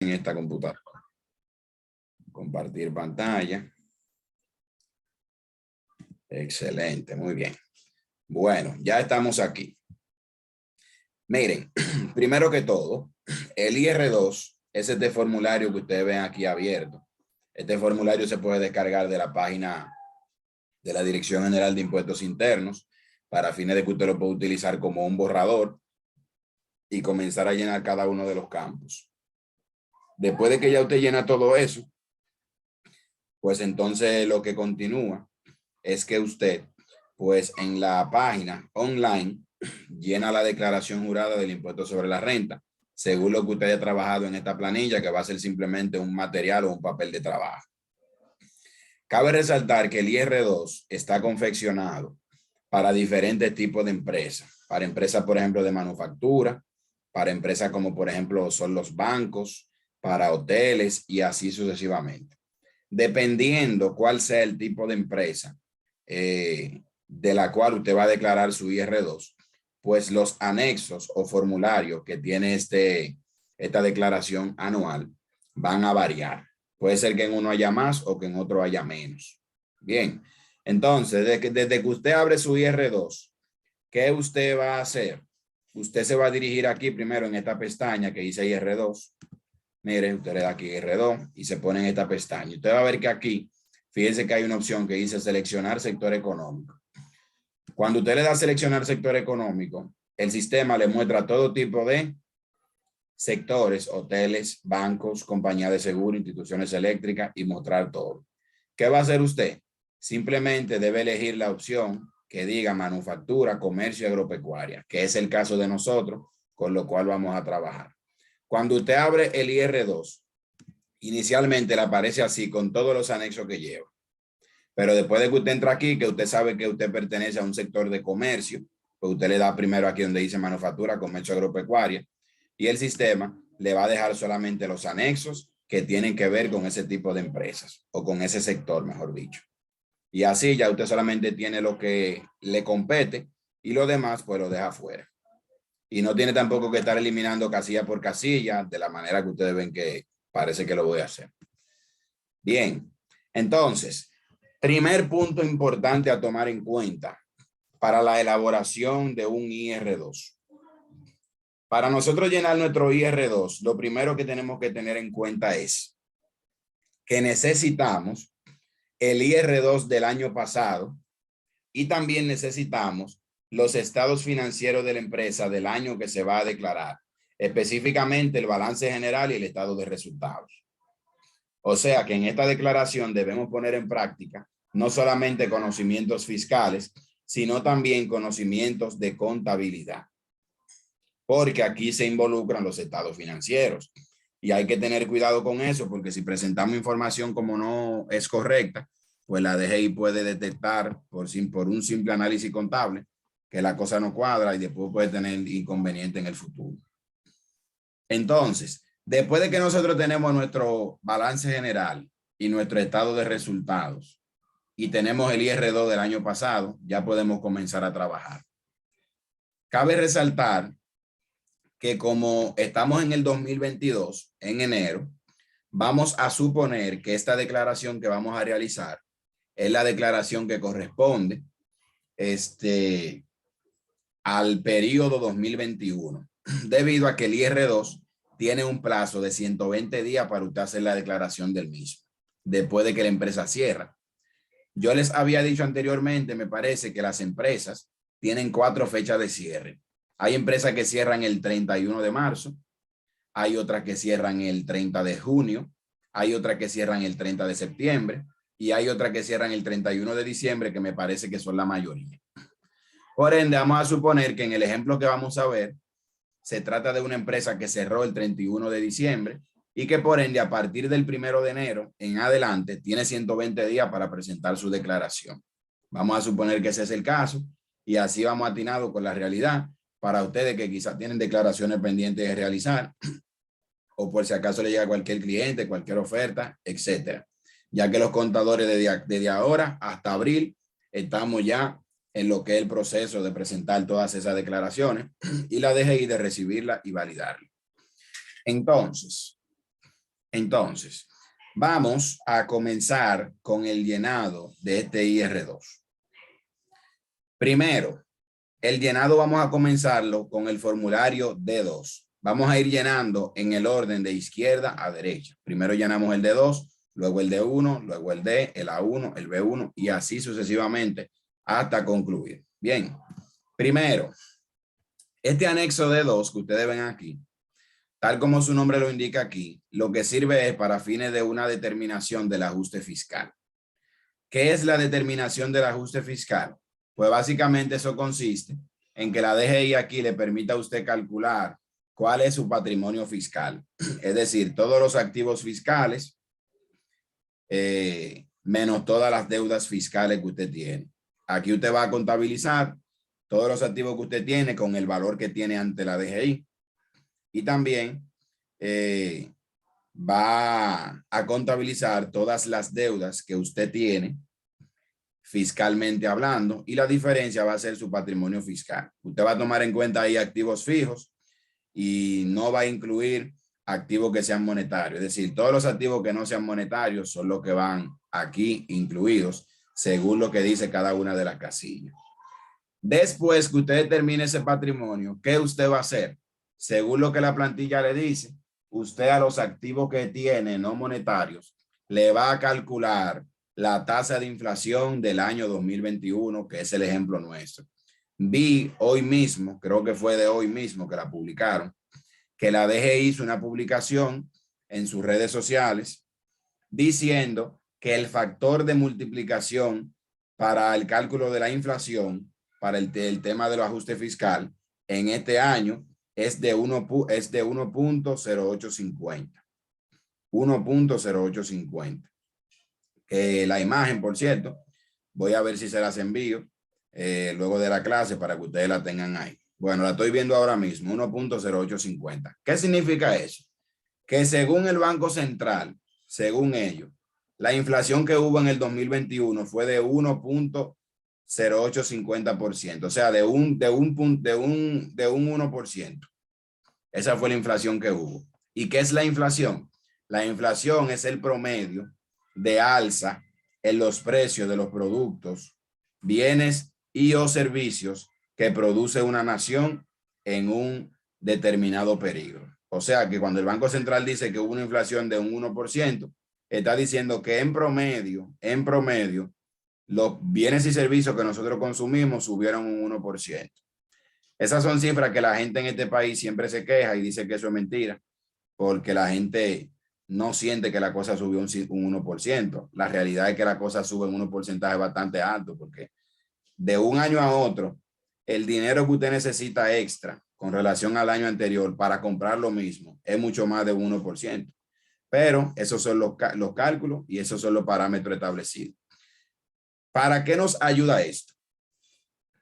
en esta computadora. Compartir pantalla. Excelente, muy bien. Bueno, ya estamos aquí. Miren, primero que todo, el IR2 es este formulario que ustedes ven aquí abierto. Este formulario se puede descargar de la página de la Dirección General de Impuestos Internos para fines de que usted lo pueda utilizar como un borrador y comenzar a llenar cada uno de los campos. Después de que ya usted llena todo eso, pues entonces lo que continúa es que usted, pues en la página online, llena la declaración jurada del impuesto sobre la renta, según lo que usted haya trabajado en esta planilla, que va a ser simplemente un material o un papel de trabajo. Cabe resaltar que el IR2 está confeccionado para diferentes tipos de empresas. Para empresas, por ejemplo, de manufactura, para empresas como, por ejemplo, son los bancos, para hoteles y así sucesivamente. Dependiendo cuál sea el tipo de empresa de la cual usted va a declarar su IR2, pues los anexos o formularios que tiene esta declaración anual van a variar. Puede ser que en uno haya más o que en otro haya menos. Bien, entonces, desde que usted abre su IR2, ¿qué usted va a hacer? Usted se va a dirigir aquí primero en esta pestaña que dice IR2. Mire, usted le da aquí R2 y se pone en esta pestaña. Usted va a ver que aquí, fíjense que hay una opción que dice seleccionar sector económico. Cuando usted le da seleccionar sector económico, el sistema le muestra todo tipo de sectores, hoteles, bancos, compañías de seguro, instituciones eléctricas y mostrar todo. ¿Qué va a hacer usted? Simplemente debe elegir la opción que diga manufactura, comercio y agropecuaria, que es el caso de nosotros, con lo cual vamos a trabajar. Cuando usted abre el IR2, inicialmente le aparece así con todos los anexos que lleva. Pero después de que usted entra aquí, que usted sabe que usted pertenece a un sector de comercio, pues usted le da primero aquí donde dice manufactura, comercio, agropecuaria, y el sistema le va a dejar solamente los anexos que tienen que ver con ese tipo de empresas o con ese sector, mejor dicho. Y así ya usted solamente tiene lo que le compete y lo demás pues lo deja fuera. Y no tiene tampoco que estar eliminando casilla por casilla de la manera que ustedes ven que parece que lo voy a hacer. Bien, entonces, primer punto importante a tomar en cuenta para la elaboración de un IR2. Para nosotros llenar nuestro IR2, lo primero que tenemos que tener en cuenta es que necesitamos el IR2 del año pasado y también necesitamos los estados financieros de la empresa del año que se va a declarar, específicamente el balance general y el estado de resultados. O sea que en esta declaración debemos poner en práctica no solamente conocimientos fiscales, sino también conocimientos de contabilidad, porque aquí se involucran los estados financieros y hay que tener cuidado con eso, porque si presentamos información como no es correcta, pues la DGI puede detectar por un simple análisis contable que la cosa no cuadra y después puede tener inconveniente en el futuro. Entonces, después de que nosotros tenemos nuestro balance general y nuestro estado de resultados y tenemos el IR2 del año pasado, ya podemos comenzar a trabajar. Cabe resaltar que como estamos en el 2022, en enero, vamos a suponer que esta declaración que vamos a realizar es la declaración que corresponde al periodo 2021, debido a que el IR2 tiene un plazo de 120 días para usted hacer la declaración del mismo, después de que la empresa cierra. Yo les había dicho anteriormente, me parece que las empresas tienen 4 fechas de cierre. Hay empresas que cierran el 31 de marzo, hay otras que cierran el 30 de junio, hay otras que cierran el 30 de septiembre y hay otras que cierran el 31 de diciembre, que me parece que son la mayoría. Por ende, vamos a suponer que en el ejemplo que vamos a ver, se trata de una empresa que cerró el 31 de diciembre y que por ende a partir del 1 de enero en adelante tiene 120 días para presentar su declaración. Vamos a suponer que ese es el caso y así vamos atinados con la realidad para ustedes que quizás tienen declaraciones pendientes de realizar o por si acaso le llega cualquier cliente, cualquier oferta, etcétera. Ya que los contadores desde ahora hasta abril estamos ya en lo que es el proceso de presentar todas esas declaraciones y la DGI de recibirla y validarla. Entonces, Entonces, vamos a comenzar con el llenado de este IR2. Primero, el llenado vamos a comenzarlo con el formulario D2. Vamos a ir llenando en el orden de izquierda a derecha. Primero llenamos el D2, luego el D1, luego el D, el A1, el B1 y así sucesivamente hasta concluir. Bien, primero, este anexo D2 que ustedes ven aquí, tal como su nombre lo indica aquí, lo que sirve es para fines de una determinación del ajuste fiscal. ¿Qué es la determinación del ajuste fiscal? Pues básicamente eso consiste en que la DGI aquí le permita a usted calcular cuál es su patrimonio fiscal. Es decir, todos los activos fiscales menos todas las deudas fiscales que usted tiene. Aquí usted va a contabilizar todos los activos que usted tiene con el valor que tiene ante la DGI. Y también va a contabilizar todas las deudas que usted tiene fiscalmente hablando, y la diferencia va a ser su patrimonio fiscal. Usted va a tomar en cuenta ahí activos fijos y no va a incluir activos que sean monetarios. Es decir, todos los activos que no sean monetarios son los que van aquí incluidos según lo que dice cada una de las casillas. Después que usted determine ese patrimonio, ¿qué usted va a hacer? Según lo que la plantilla le dice, usted a los activos que tiene no monetarios le va a calcular la tasa de inflación del año 2021, que es el ejemplo nuestro. Vi hoy mismo, creo que fue de hoy mismo que la publicaron, que la DGI hizo una publicación en sus redes sociales diciendo que el factor de multiplicación para el cálculo de la inflación, para el tema del ajuste fiscal, en este año es de 1.0850. 1.0850. La imagen, por cierto, voy a ver si se las envío luego de la clase para que ustedes la tengan ahí. Bueno, la estoy viendo ahora mismo, 1.0850. ¿Qué significa eso? Que según el Banco Central, según ellos, la inflación que hubo en el 2021 fue de 1.0850%, o sea, de un 1%. Esa fue la inflación que hubo. ¿Y qué es la inflación? La inflación es el promedio de alza en los precios de los productos, bienes y o servicios que produce una nación en un determinado periodo. O sea que cuando el Banco Central dice que hubo una inflación de un 1%, está diciendo que en promedio, los bienes y servicios que nosotros consumimos subieron un 1%. Esas son cifras que la gente en este país siempre se queja y dice que eso es mentira, porque la gente no siente que la cosa subió un 1%. La realidad es que la cosa sube en un porcentaje bastante alto, porque de un año a otro, el dinero que usted necesita extra con relación al año anterior para comprar lo mismo es mucho más de un 1%. Pero esos son los cálculos y esos son los parámetros establecidos. ¿Para qué nos ayuda esto?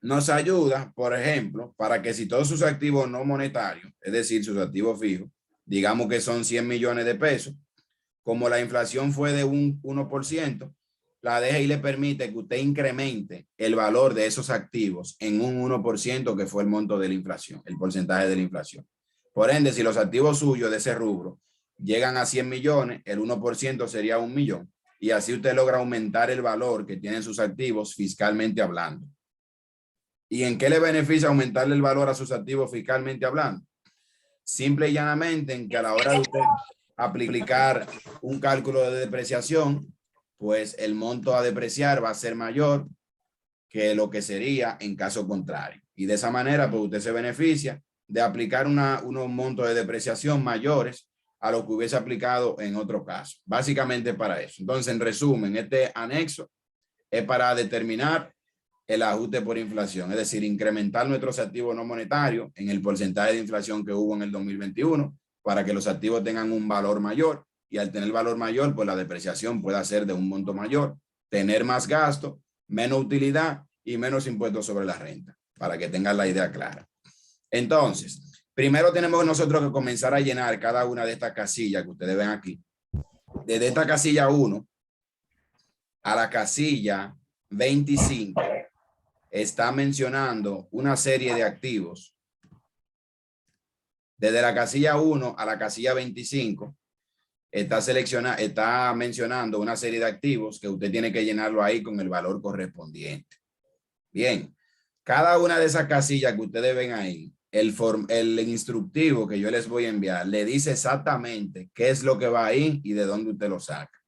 Nos ayuda, por ejemplo, para que si todos sus activos no monetarios, es decir, sus activos fijos, digamos que son 100 millones de pesos, como la inflación fue de un 1%, la DGI le permite que usted incremente el valor de esos activos en un 1%, que fue el monto de la inflación, el porcentaje de la inflación. Por ende, si los activos suyos de ese rubro llegan a 100 millones, el 1% sería 1 millón. Y así usted logra aumentar el valor que tienen sus activos fiscalmente hablando. ¿Y en qué le beneficia aumentarle el valor a sus activos fiscalmente hablando? Simple y llanamente en que a la hora de usted aplicar un cálculo de depreciación, pues el monto a depreciar va a ser mayor que lo que sería en caso contrario. Y de esa manera, pues usted se beneficia de aplicar unos montos de depreciación mayores a lo que hubiese aplicado en otro caso. Básicamente para eso. Entonces, en resumen, este anexo es para determinar el ajuste por inflación, es decir, incrementar nuestros activos no monetarios en el porcentaje de inflación que hubo en el 2021 para que los activos tengan un valor mayor, y al tener valor mayor, pues la depreciación pueda ser de un monto mayor, tener más gasto, menos utilidad y menos impuestos sobre la renta, para que tengan la idea clara. Entonces, primero tenemos nosotros que comenzar a llenar cada una de estas casillas que ustedes ven aquí. Desde esta casilla 1 a la casilla 25 está mencionando una serie de activos. Desde la casilla 1 a la casilla 25 está mencionando una serie de activos que usted tiene que llenarlo ahí con el valor correspondiente. Bien, cada una de esas casillas que ustedes ven ahí, el instructivo que yo les voy a enviar le dice exactamente qué es lo que va ahí y de dónde usted lo saca.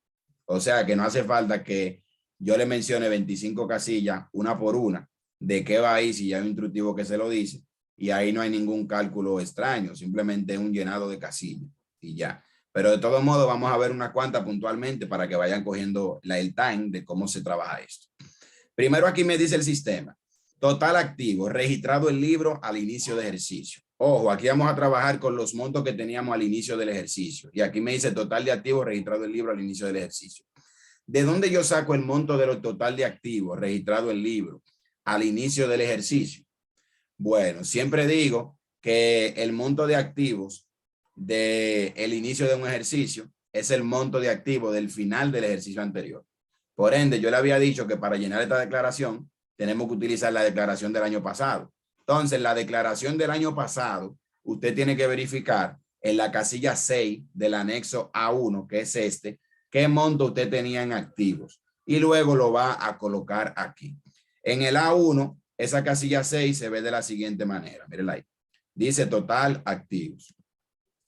O sea que no hace falta que yo le mencione 25 casillas, una por una, de qué va ahí si ya hay un instructivo que se lo dice. Y ahí no hay ningún cálculo extraño, simplemente un llenado de casillas y ya. Pero de todos modos vamos a ver unas cuantas puntualmente para que vayan cogiendo el time de cómo se trabaja esto. Primero aquí me dice el sistema. Total activo, registrado el libro al inicio de ejercicio. Ojo, aquí vamos a trabajar con los montos que teníamos al inicio del ejercicio. Y aquí me dice total de activos, registrado el libro al inicio del ejercicio. ¿De dónde yo saco el monto de lo total de activos, registrado el libro al inicio del ejercicio? Bueno, siempre digo que el monto de activos del inicio de un ejercicio es el monto de activos del final del ejercicio anterior. Por ende, yo le había dicho que para llenar esta declaración tenemos que utilizar la declaración del año pasado. Entonces, la declaración del año pasado, usted tiene que verificar en la casilla 6 del anexo A1, que es este, qué monto usted tenía en activos. Y luego lo va a colocar aquí. En el A1, esa casilla 6 se ve de la siguiente manera. Mírenla ahí. Dice total activos.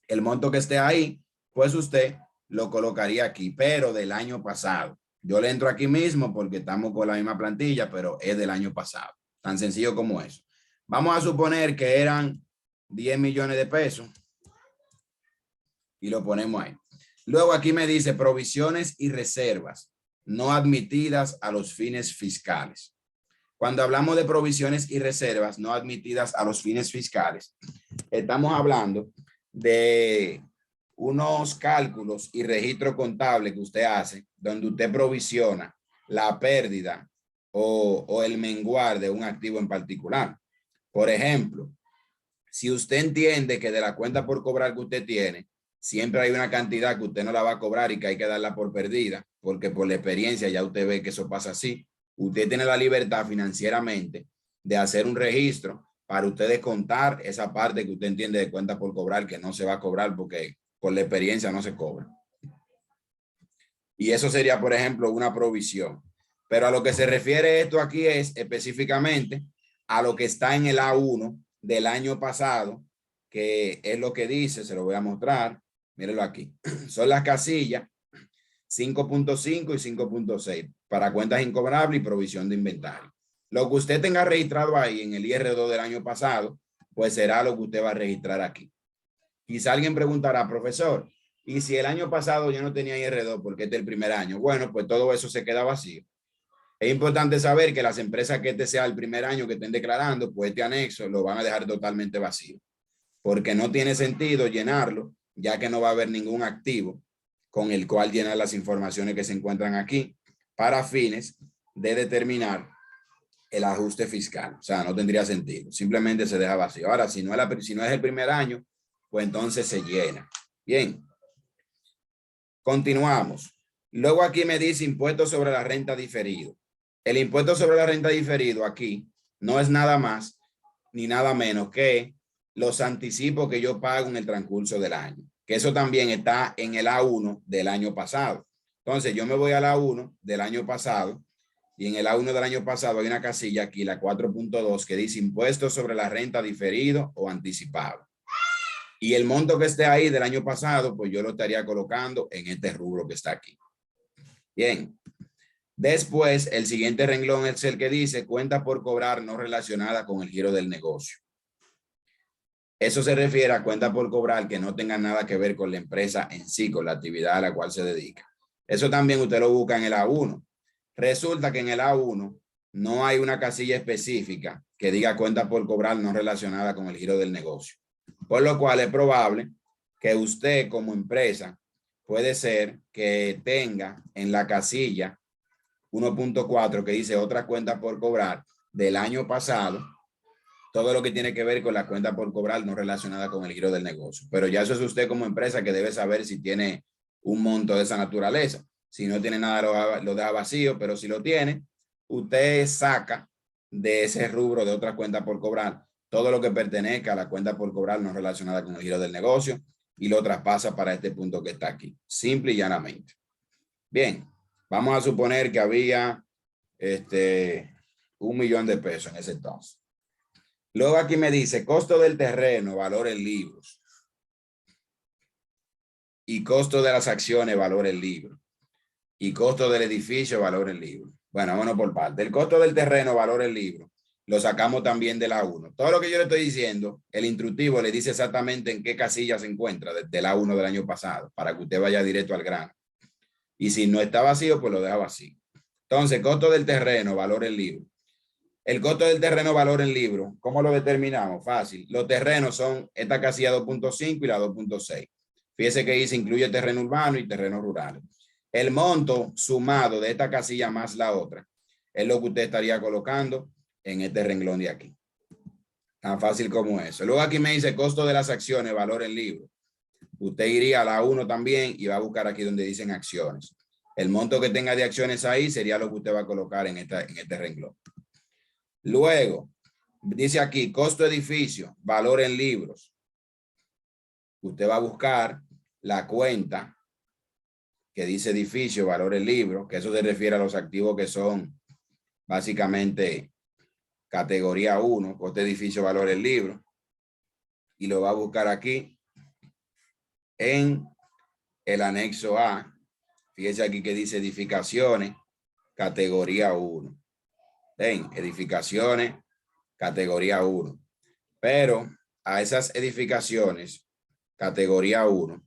El monto que esté ahí, pues usted lo colocaría aquí, pero del año pasado. Yo le entro aquí mismo porque estamos con la misma plantilla, pero es del año pasado. Tan sencillo como eso. Vamos a suponer que eran 10 millones de pesos y lo ponemos ahí. Luego aquí me dice provisiones y reservas no admitidas a los fines fiscales. Cuando hablamos de provisiones y reservas no admitidas a los fines fiscales, estamos hablando de unos cálculos y registro contable que usted hace, donde usted provisiona la pérdida o el menguar de un activo en particular. Por ejemplo, si usted entiende que de la cuenta por cobrar que usted tiene, siempre hay una cantidad que usted no la va a cobrar y que hay que darla por perdida, porque por la experiencia ya usted ve que eso pasa así. Usted tiene la libertad financieramente de hacer un registro para usted descontar esa parte que usted entiende de cuenta por cobrar que no se va a cobrar porque por la experiencia no se cobra. Y eso sería, por ejemplo, una provisión. Pero a lo que se refiere esto aquí es específicamente a lo que está en el A1 del año pasado, que es lo que dice, se lo voy a mostrar. Mírenlo aquí. Son las casillas 5.5 y 5.6 para cuentas incobrables y provisión de inventario. Lo que usted tenga registrado ahí en el IR2 del año pasado, pues será lo que usted va a registrar aquí. Quizá alguien preguntará, profesor, ¿y si el año pasado yo no tenía IR2 porque este es el primer año? Bueno, pues todo eso se queda vacío. Es importante saber que las empresas que este sea el primer año que estén declarando, pues este anexo lo van a dejar totalmente vacío, porque no tiene sentido llenarlo, ya que no va a haber ningún activo con el cual llenar las informaciones que se encuentran aquí para fines de determinar el ajuste fiscal. O sea, no tendría sentido. Simplemente se deja vacío. Ahora, si no es el primer año, pues entonces se llena. Bien. Continuamos. Luego aquí me dice impuesto sobre la renta diferido. El impuesto sobre la renta diferido aquí no es nada más ni nada menos que los anticipos que yo pago en el transcurso del año, que eso también está en el A1 del año pasado. Entonces yo me voy al A1 del año pasado y en el A1 del año pasado hay una casilla aquí, la 4.2, que dice impuestos sobre la renta diferido o anticipado. Y el monto que esté ahí del año pasado, pues yo lo estaría colocando en este rubro que está aquí. Bien. Después, el siguiente renglón es el que dice cuenta por cobrar no relacionada con el giro del negocio. Eso se refiere a cuenta por cobrar que no tenga nada que ver con la empresa en sí, con la actividad a la cual se dedica. Eso también usted lo busca en el A1. Resulta que en el A1 no hay una casilla específica que diga cuenta por cobrar no relacionada con el giro del negocio. Por lo cual es probable que usted como empresa puede ser que tenga en la casilla 1.4 que dice otra cuenta por cobrar del año pasado, todo lo que tiene que ver con la cuenta por cobrar no relacionada con el giro del negocio. Pero ya eso es usted como empresa que debe saber si tiene un monto de esa naturaleza. Si no tiene nada, lo deja vacío, pero si lo tiene, usted saca de ese rubro de otra cuenta por cobrar todo lo que pertenezca a la cuenta por cobrar no relacionada con el giro del negocio y lo traspasa para este punto que está aquí. Simple y llanamente. Bien, vamos a suponer que había $1 millón de pesos en ese entonces. Luego aquí me dice costo del terreno, valor en libros. Y costo de las acciones, valor en libros. Y costo del edificio, valor en libros. Bueno, vámonos por parte. El costo del terreno, valor en libros, lo sacamos también de la 1. Todo lo que yo le estoy diciendo, el instructivo le dice exactamente en qué casilla se encuentra desde la 1 del año pasado, para que usted vaya directo al grano. Y si no está vacío, pues lo deja vacío. Entonces, costo del terreno, valor en libro. El costo del terreno, valor en libro, ¿cómo lo determinamos? Fácil. Los terrenos son esta casilla 2.5 y la 2.6. Fíjese que ahí se incluye terreno urbano y terreno rural. El monto sumado de esta casilla más la otra es lo que usted estaría colocando en este renglón de aquí. Tan fácil como eso. Luego aquí me dice costo de las acciones, valor en libro. Usted iría a la 1 también y va a buscar aquí donde dicen acciones. El monto que tenga de acciones ahí sería lo que usted va a colocar en este renglón. Luego, dice aquí, costo edificio, valor en libros. Usted va a buscar la cuenta que dice edificio, valor en libros, que eso se refiere a los activos que son básicamente categoría 1, costo edificio, valor en libros. Y lo va a buscar aquí en el anexo A. Fíjese aquí que dice edificaciones, categoría 1. Ven, edificaciones, categoría 1. Pero a esas edificaciones, categoría 1,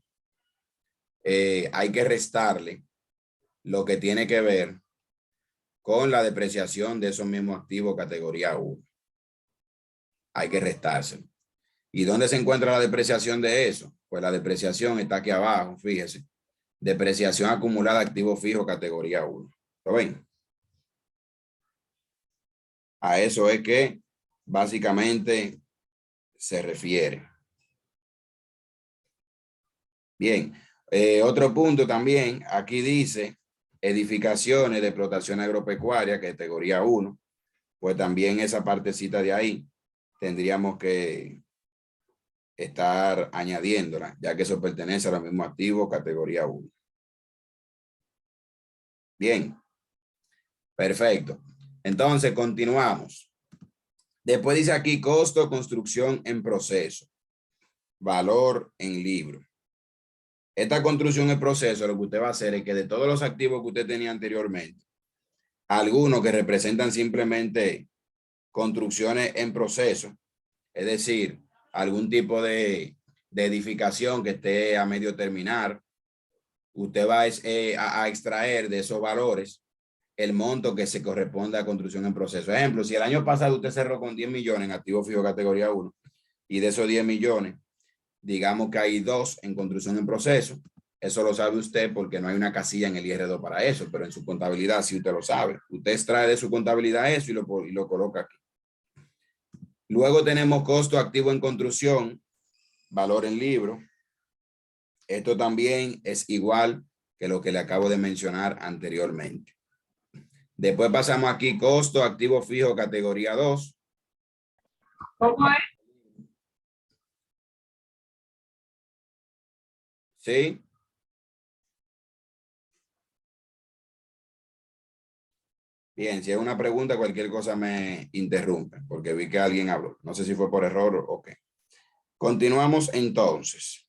hay que restarle lo que tiene que ver con la depreciación de esos mismos activos, categoría 1. Hay que restárselo. ¿Y dónde se encuentra la depreciación de eso? Pues la depreciación está aquí abajo, fíjese. Depreciación acumulada, activo fijo, categoría 1. ¿Lo ven? A eso es que básicamente se refiere. Bien, otro punto también, aquí dice edificaciones de explotación agropecuaria, categoría 1, pues también esa partecita de ahí tendríamos que estar añadiéndola, ya que eso pertenece a los mismos activos, categoría 1. Bien, perfecto. Entonces, continuamos. Después dice aquí costo, construcción en proceso, valor en libro. Esta construcción en proceso, lo que usted va a hacer es que de todos los activos que usted tenía anteriormente, algunos que representan simplemente construcciones en proceso, es decir, algún tipo de edificación que esté a medio terminar, usted va a extraer de esos valores el monto que se corresponde a construcción en proceso. Ejemplo, si el año pasado usted cerró con 10 millones en activo fijo categoría 1 y de esos 10 millones, digamos que hay 2 en construcción en proceso, eso lo sabe usted porque no hay una casilla en el IR2 para eso, pero en su contabilidad sí usted lo sabe. Usted extrae de su contabilidad eso y lo coloca aquí. Luego tenemos costo activo en construcción, valor en libro. Esto también es igual que lo que le acabo de mencionar anteriormente. Después pasamos aquí costo activo fijo categoría 2. ¿Cómo es? ¿Sí? Bien, si hay una pregunta, cualquier cosa me interrumpe, porque vi que alguien habló. No sé si fue por error o qué. Continuamos entonces.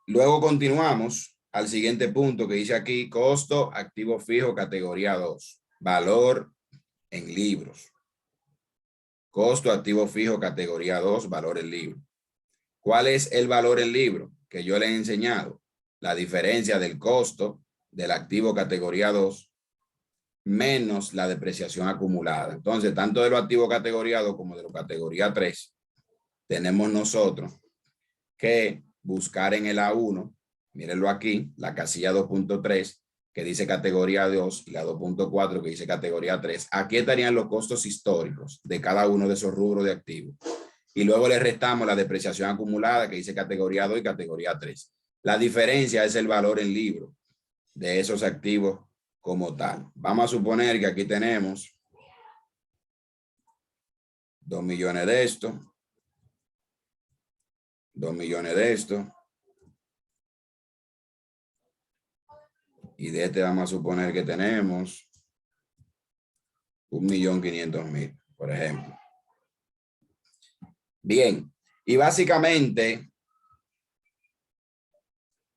Luego continuamos al siguiente punto que dice aquí, costo activo fijo categoría 2, valor en libros. Costo activo fijo categoría 2, valor en libro. ¿Cuál es el valor en libro que yo le he enseñado? La diferencia del costo del activo categoría 2 menos la depreciación acumulada. Entonces, tanto de los activos categoría 2 como de los categoría 3, tenemos nosotros que buscar en el A1, mírenlo aquí, la casilla 2.3 que dice categoría 2 y la 2.4 que dice categoría 3. Aquí estarían los costos históricos de cada uno de esos rubros de activos. Y luego le restamos la depreciación acumulada que dice categoría 2 y categoría 3. La diferencia es el valor en libro de esos activos como tal. Vamos a suponer que aquí tenemos 2 millones de esto. 2 millones de esto. Y de este vamos a suponer que tenemos 1.500.000, por ejemplo. Bien, y básicamente,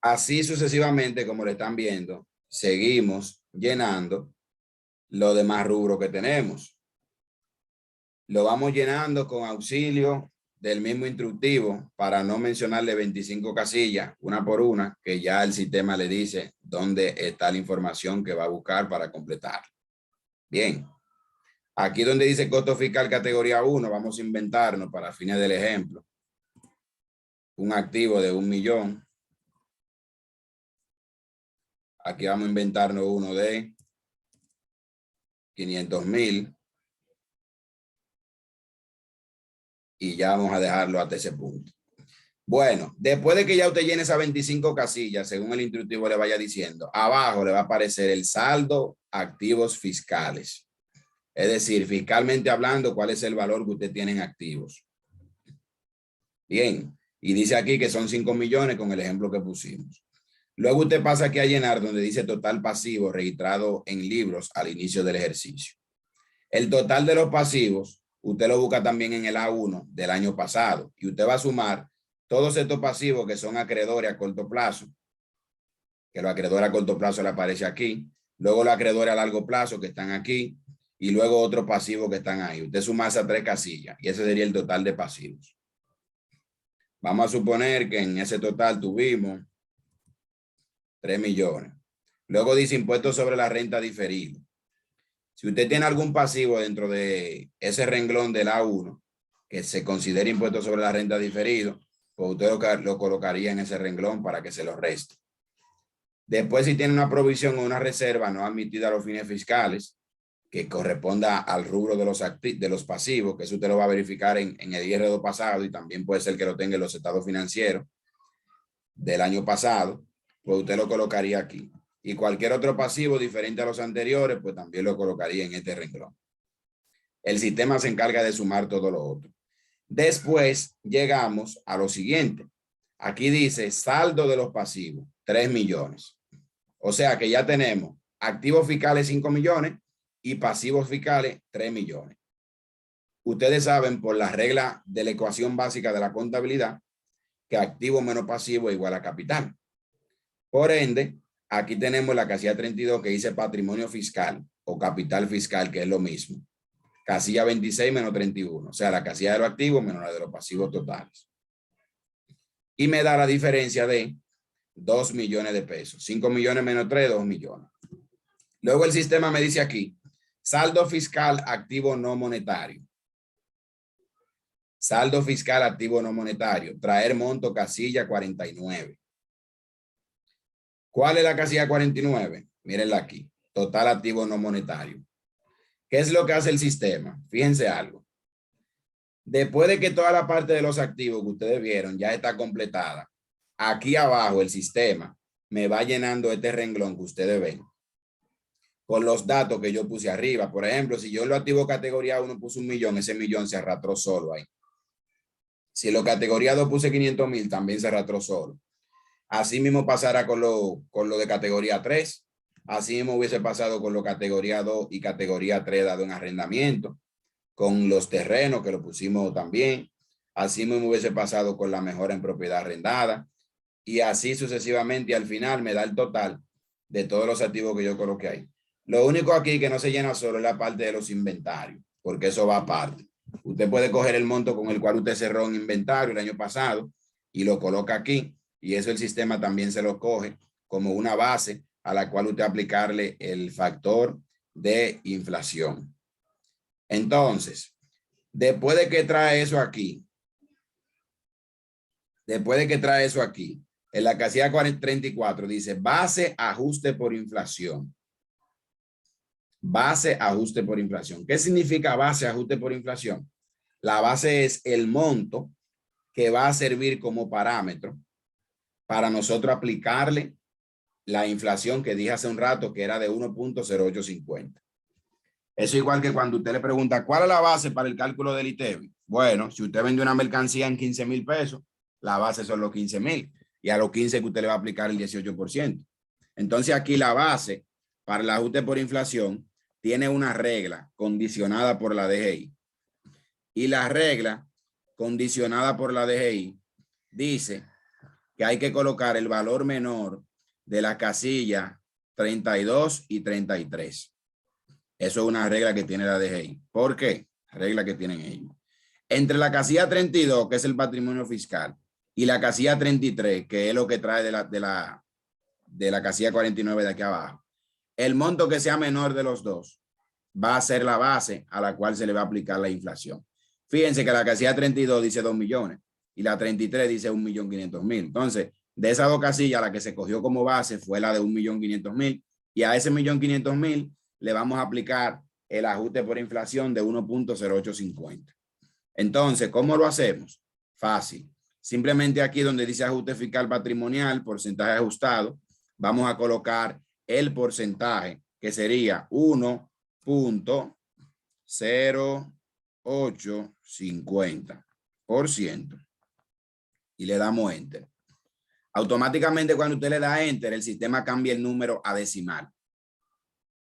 así sucesivamente, como lo están viendo, seguimos llenando los demás rubros que tenemos. Lo vamos llenando con auxilio del mismo instructivo para no mencionarle 25 casillas, una por una, que ya el sistema le dice dónde está la información que va a buscar para completar. Bien, aquí donde dice costo fiscal categoría 1, vamos a inventarnos para fines del ejemplo un activo de 1 millón. Aquí vamos a inventarnos uno de 500.000 y ya vamos a dejarlo hasta ese punto. Bueno, después de que ya usted llene esas 25 casillas, según el instructivo le vaya diciendo, abajo le va a aparecer el saldo activos fiscales. Es decir, fiscalmente hablando, cuál es el valor que usted tiene en activos. Bien, y dice aquí que son 5 millones con el ejemplo que pusimos. Luego usted pasa aquí a llenar donde dice total pasivo registrado en libros al inicio del ejercicio. El total de los pasivos, usted lo busca también en el A1 del año pasado y usted va a sumar todos estos pasivos que son acreedores a corto plazo, que los acreedores a corto plazo le aparece aquí, luego los acreedores a largo plazo que están aquí y luego otros pasivos que están ahí. Usted suma esas 3 casillas y ese sería el total de pasivos. Vamos a suponer que en ese total tuvimos 3 millones. Luego dice impuestos sobre la renta diferido. Si usted tiene algún pasivo dentro de ese renglón del A1 que se considere impuesto sobre la renta diferido, pues usted lo colocaría en ese renglón para que se lo reste. Después, si tiene una provisión o una reserva no admitida a los fines fiscales, que corresponda al rubro de los pasivos, que eso usted lo va a verificar en el IR2 pasado y también puede ser que lo tenga en los estados financieros del año pasado, pues usted lo colocaría aquí. Y cualquier otro pasivo diferente a los anteriores, pues también lo colocaría en este renglón. El sistema se encarga de sumar todo lo otro. Después llegamos a lo siguiente. Aquí dice saldo de los pasivos, 3 millones. O sea que ya tenemos activos fiscales 5 millones y pasivos fiscales 3 millones. Ustedes saben por la regla de la ecuación básica de la contabilidad que activo menos pasivo es igual a capital. Por ende, aquí tenemos la casilla 32 que dice patrimonio fiscal o capital fiscal, que es lo mismo. Casilla 26 menos 31, o sea, la casilla de los activos menos la de los pasivos totales. Y me da la diferencia de 2 millones de pesos. 5 millones menos 3, 2 millones. Luego el sistema me dice aquí, saldo fiscal activo no monetario. Saldo fiscal activo no monetario. Traer monto casilla 49. ¿Cuál es la casilla 49? Mírenla aquí. Total activo no monetario. ¿Qué es lo que hace el sistema? Fíjense algo. Después de que toda la parte de los activos que ustedes vieron ya está completada, aquí abajo el sistema me va llenando este renglón que ustedes ven con los datos que yo puse arriba. Por ejemplo, si yo en lo activo categoría 1 puse 1 millón, ese millón se arrastró solo ahí. Si en lo categoría 2 puse 500.000, también se arrastró solo. Así mismo pasará con lo de categoría 3. Así mismo hubiese pasado con lo categoría 2 y categoría 3 dado en arrendamiento. Con los terrenos que lo pusimos también. Así mismo hubiese pasado con la mejora en propiedad arrendada. Y así sucesivamente. Y al final me da el total de todos los activos que yo coloqué ahí. Lo único aquí que no se llena solo es la parte de los inventarios, porque eso va aparte. Usted puede coger el monto con el cual usted cerró un inventario el año pasado y lo coloca aquí. Y eso el sistema también se lo coge como una base a la cual usted aplicarle el factor de inflación. Entonces, después de que trae eso aquí, en la casilla 34 dice base ajuste por inflación. Base ajuste por inflación. ¿Qué significa base ajuste por inflación? La base es el monto que va a servir como parámetro para nosotros aplicarle la inflación que dije hace un rato que era de 1.0850. Eso igual que cuando usted le pregunta, ¿cuál es la base para el cálculo del ITEVI? Bueno, si usted vende una mercancía en 15,000 pesos, la base son los 15,000 y a los 15 que usted le va a aplicar el 18%. Entonces aquí la base para el ajuste por inflación tiene una regla condicionada por la DGI. Y la regla condicionada por la DGI dice que hay que colocar el valor menor de la casilla 32 y 33. Eso es una regla que tiene la DGI. ¿Por qué? Regla que tienen ellos. Entre la casilla 32, que es el patrimonio fiscal, y la casilla 33, que es lo que trae de la casilla 49 de aquí abajo, el monto que sea menor de los dos va a ser la base a la cual se le va a aplicar la inflación. Fíjense que la casilla 32 dice 2 millones y la 33 dice 1.500.000. Entonces, de esas dos casillas, la que se cogió como base fue la de 1.500.000 y a ese 1.500.000 le vamos a aplicar el ajuste por inflación de 1.0850. Entonces, ¿cómo lo hacemos? Fácil. Simplemente aquí donde dice ajuste fiscal patrimonial, porcentaje ajustado, vamos a colocar el porcentaje que sería 1.0850% y le damos enter. Automáticamente cuando usted le da enter, el sistema cambia el número a decimal,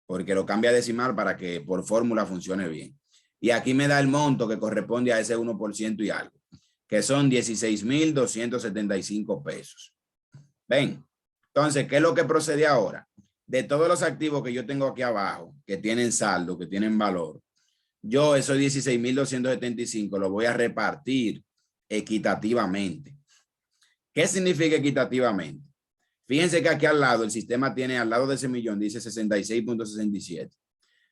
porque lo cambia a decimal para que por fórmula funcione bien. Y aquí me da el monto que corresponde a ese 1% y algo, que son 16,275 pesos. ¿Ven? Entonces, ¿qué es lo que procede ahora? De todos los activos que yo tengo aquí abajo, que tienen saldo, que tienen valor, yo esos 16,275 lo voy a repartir equitativamente. ¿Qué significa equitativamente? Fíjense que aquí al lado, el sistema tiene, al lado de ese millón, dice 66.67.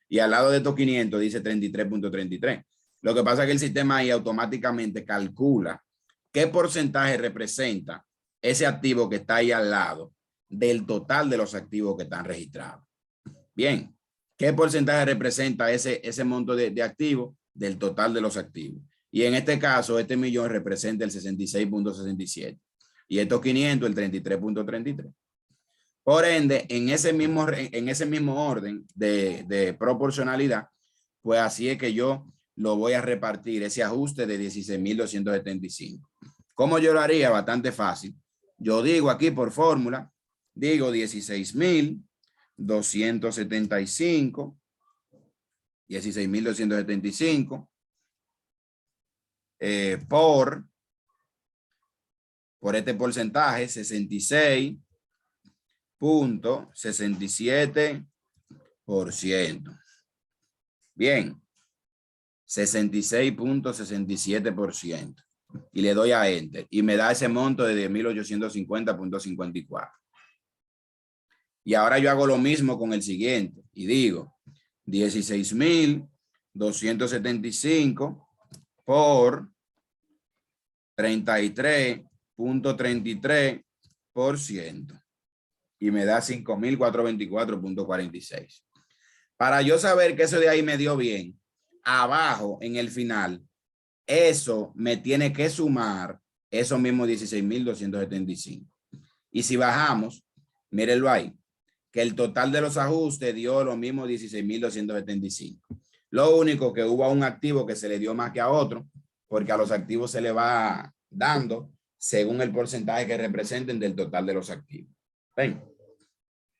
Y al lado de estos 500 dice 33.33. Lo que pasa es que el sistema ahí automáticamente calcula qué porcentaje representa ese activo que está ahí al lado del total de los activos que están registrados. Bien, ¿qué porcentaje representa ese monto de activos del total de los activos? Y en este caso, este millón representa el 66.67 y estos 500 el 33.33. Por ende, en ese mismo orden de proporcionalidad, pues así es que yo lo voy a repartir, ese ajuste de 16,275. ¿Cómo yo lo haría? Bastante fácil. Yo digo aquí por fórmula, digo 16,275, 16,275 por este porcentaje, 66.67%. Bien, 66.67%. Y le doy a enter y me da ese monto de 10,850.54. Y ahora yo hago lo mismo con el siguiente y digo 16,275 por 33.33% y me da 5,424.46. Para yo saber que eso de ahí me dio bien, abajo en el final, eso me tiene que sumar esos mismos 16,275. Y si bajamos, mírenlo ahí, que el total de los ajustes dio lo mismo 16,275. Lo único que hubo a un activo que se le dio más que a otro, porque a los activos se le va dando según el porcentaje que representen del total de los activos. ¿Ven?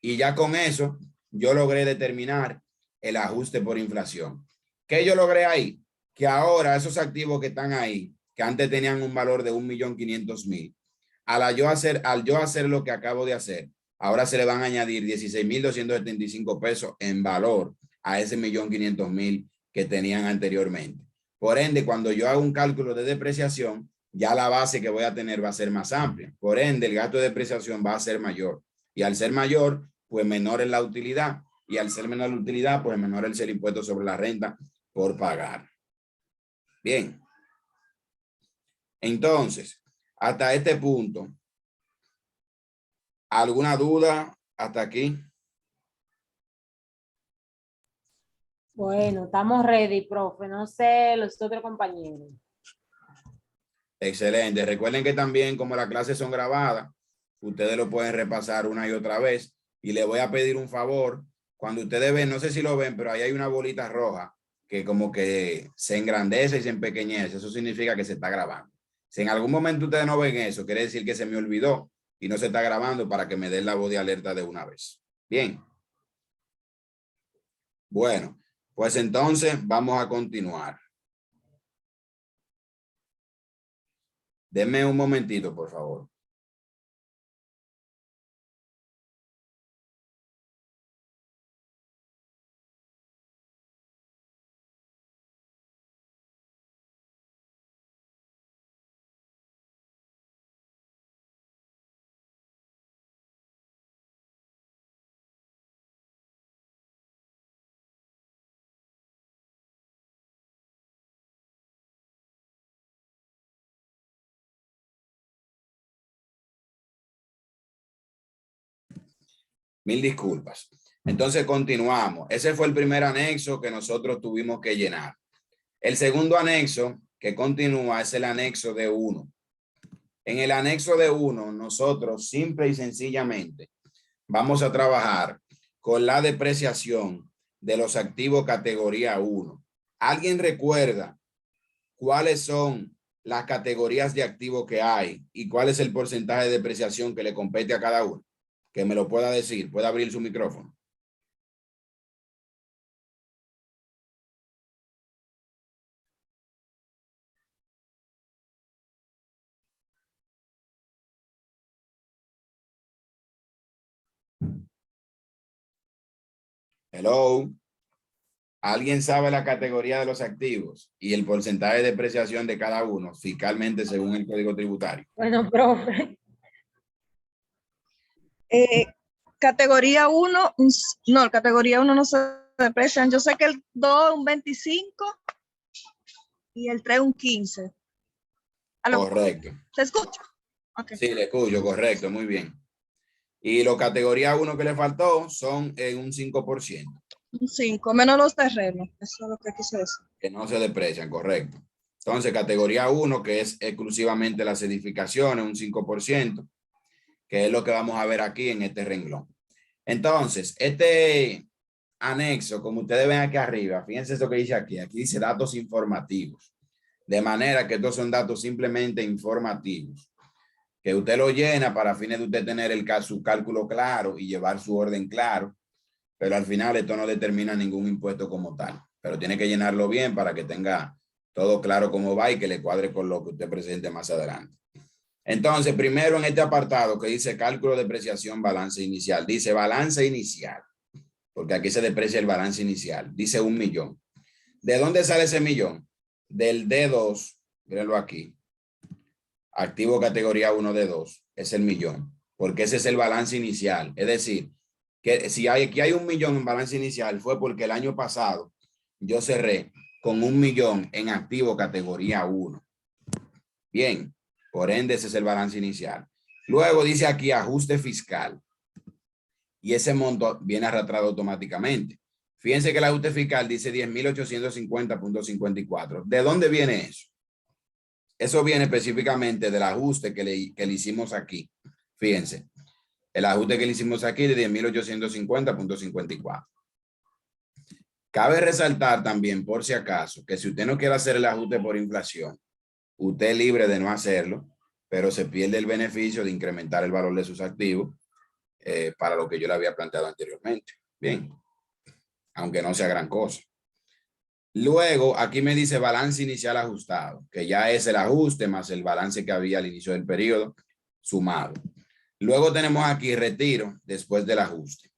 Y ya con eso, yo logré determinar el ajuste por inflación. ¿Qué yo logré ahí? Que ahora esos activos que están ahí, que antes tenían un valor de 1.500.000, al yo hacer lo que acabo de hacer, ahora se le van a añadir 16,275 pesos en valor a ese 1.500.000 que tenían anteriormente. Por ende, cuando yo hago un cálculo de depreciación, ya la base que voy a tener va a ser más amplia. Por ende, el gasto de depreciación va a ser mayor. Y al ser mayor, pues menor es la utilidad. Y al ser menor la utilidad, pues menor es el impuesto sobre la renta por pagar. Bien. Entonces, hasta este punto, ¿alguna duda hasta aquí? Bueno, estamos ready, profe. No sé los otros compañeros. Excelente. Recuerden que también, como las clases son grabadas, ustedes lo pueden repasar una y otra vez. Y le voy a pedir un favor. Cuando ustedes ven, no sé si lo ven, pero ahí hay una bolita roja que como que se engrandece y se empequeñece. Eso significa que se está grabando. Si en algún momento ustedes no ven eso, quiere decir que se me olvidó y no se está grabando para que me den la voz de alerta de una vez. Bien. Bueno, pues entonces vamos a continuar. Denme un momentito, por favor. Mil disculpas. Entonces continuamos. Ese fue el primer anexo que nosotros tuvimos que llenar. El segundo anexo que continúa es el anexo de 1. En el anexo de 1, nosotros simple y sencillamente vamos a trabajar con la depreciación de los activos categoría 1. ¿Alguien recuerda cuáles son las categorías de activos que hay y cuál es el porcentaje de depreciación que le compete a cada uno? Que me lo pueda decir, puede abrir su micrófono. Hello. ¿Alguien sabe la categoría de los activos y el porcentaje de depreciación de cada uno fiscalmente según el Código Tributario? Bueno, profe. Categoría 1, no, categoría 1 no se deprecian. Yo sé que el 2 un 25 y el 3 un 15. ¿Aló? Correcto. ¿Se escucha? Okay. Sí, le escucho, correcto, muy bien. Y los categoría 1 que le faltó son en un 5%. Un 5, menos los terrenos. Eso es lo que quise decir. Que no se deprecian, correcto. Entonces, categoría 1, que es exclusivamente las edificaciones, un 5%, que es lo que vamos a ver aquí en este renglón. Entonces, este anexo, como ustedes ven aquí arriba, fíjense eso que dice aquí. Aquí dice datos informativos. De manera que estos son datos simplemente informativos, que usted lo llena para fines de usted tener su cálculo claro y llevar su orden claro, pero al final esto no determina ningún impuesto como tal, pero tiene que llenarlo bien para que tenga todo claro cómo va y que le cuadre con lo que usted presente más adelante. Entonces, primero en este apartado que dice cálculo de depreciación, balance inicial, dice balance inicial, porque aquí se deprecia el balance inicial, dice 1 millón. ¿De dónde sale ese millón? Del D2, mírenlo aquí, activo categoría 1 D2, es el millón, porque ese es el balance inicial. Es decir, que si aquí hay 1 millón en balance inicial fue porque el año pasado yo cerré con 1 millón en activo categoría 1. Bien, por ende ese es el balance inicial. Luego dice aquí ajuste fiscal y ese monto viene arrastrado automáticamente. Fíjense que el ajuste fiscal dice 10.850.54. ¿De dónde viene eso? Eso viene específicamente del ajuste que le hicimos aquí. Fíjense, el ajuste que le hicimos aquí de 10.850.54. Cabe resaltar también, por si acaso, que si usted no quiere hacer el ajuste por inflación, usted es libre de no hacerlo, pero se pierde el beneficio de incrementar el valor de sus activos para lo que yo le había planteado anteriormente. Bien, aunque no sea gran cosa. Luego, aquí me dice balance inicial ajustado, que ya es el ajuste más el balance que había al inicio del periodo sumado. Luego tenemos aquí retiro después del ajuste.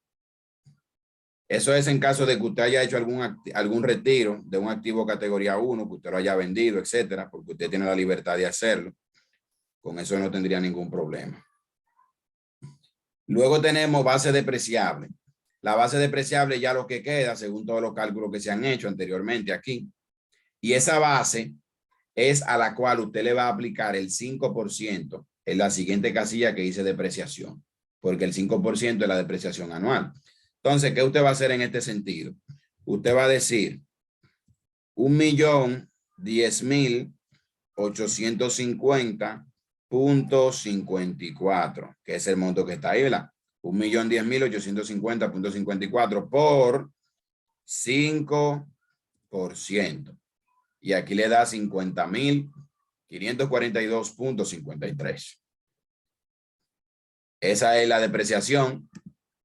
Eso es en caso de que usted haya hecho algún retiro de un activo categoría 1, que usted lo haya vendido, etcétera, porque usted tiene la libertad de hacerlo. Con eso no tendría ningún problema. Luego tenemos base depreciable. La base depreciable ya lo que queda, según todos los cálculos que se han hecho anteriormente aquí. Y esa base es a la cual usted le va a aplicar el 5% en la siguiente casilla que dice depreciación, porque el 5% es la depreciación anual. Entonces, ¿qué usted va a hacer en este sentido? Usted va a decir 1.010.850.54, que es el monto que está ahí, ¿verdad? 1.010.850.54 por 5%. Y aquí le da 50.500 542.53. Esa es la depreciación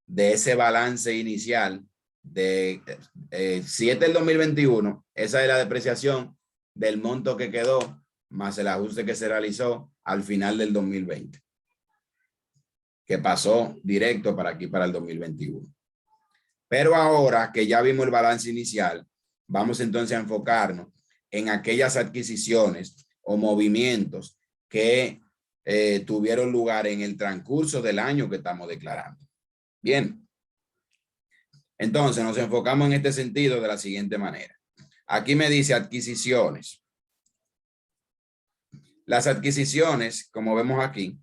de ese balance inicial de 7 del 2021. Esa es la depreciación del monto que quedó más el ajuste que se realizó al final del 2020, que pasó directo para aquí, para el 2021. Pero ahora que ya vimos el balance inicial, vamos entonces a enfocarnos en aquellas adquisiciones o movimientos que tuvieron lugar en el transcurso del año que estamos declarando. Bien. Entonces nos enfocamos en este sentido de la siguiente manera. Aquí me dice adquisiciones. Las adquisiciones, como vemos aquí,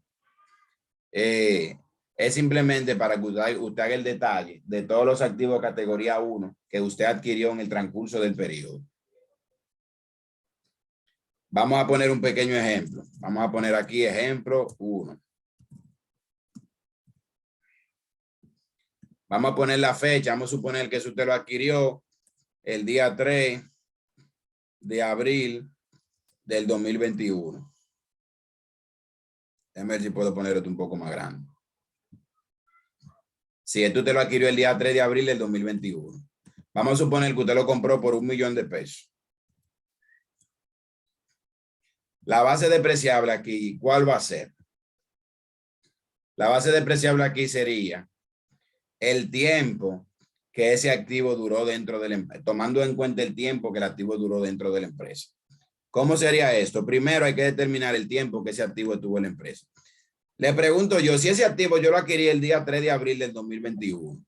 es simplemente para que usted haga el detalle de todos los activos de categoría 1 que usted adquirió en el transcurso del periodo. Vamos a poner un pequeño ejemplo. Vamos a poner aquí ejemplo 1. Vamos a poner la fecha. Vamos a suponer que usted lo adquirió el día 3 de abril del 2021. Déjame ver si puedo poner esto un poco más grande. Si esto usted lo adquirió el día 3 de abril del 2021. Vamos a suponer que usted lo compró por $1 millón. La base depreciable aquí, ¿cuál va a ser? La base depreciable aquí sería el tiempo que ese activo duró dentro de la empresa, tomando en cuenta el tiempo que el activo duró dentro de la empresa. ¿Cómo sería esto? Primero hay que determinar el tiempo que ese activo estuvo en la empresa. Le pregunto yo, si ese activo yo lo adquirí el día 3 de abril del 2021,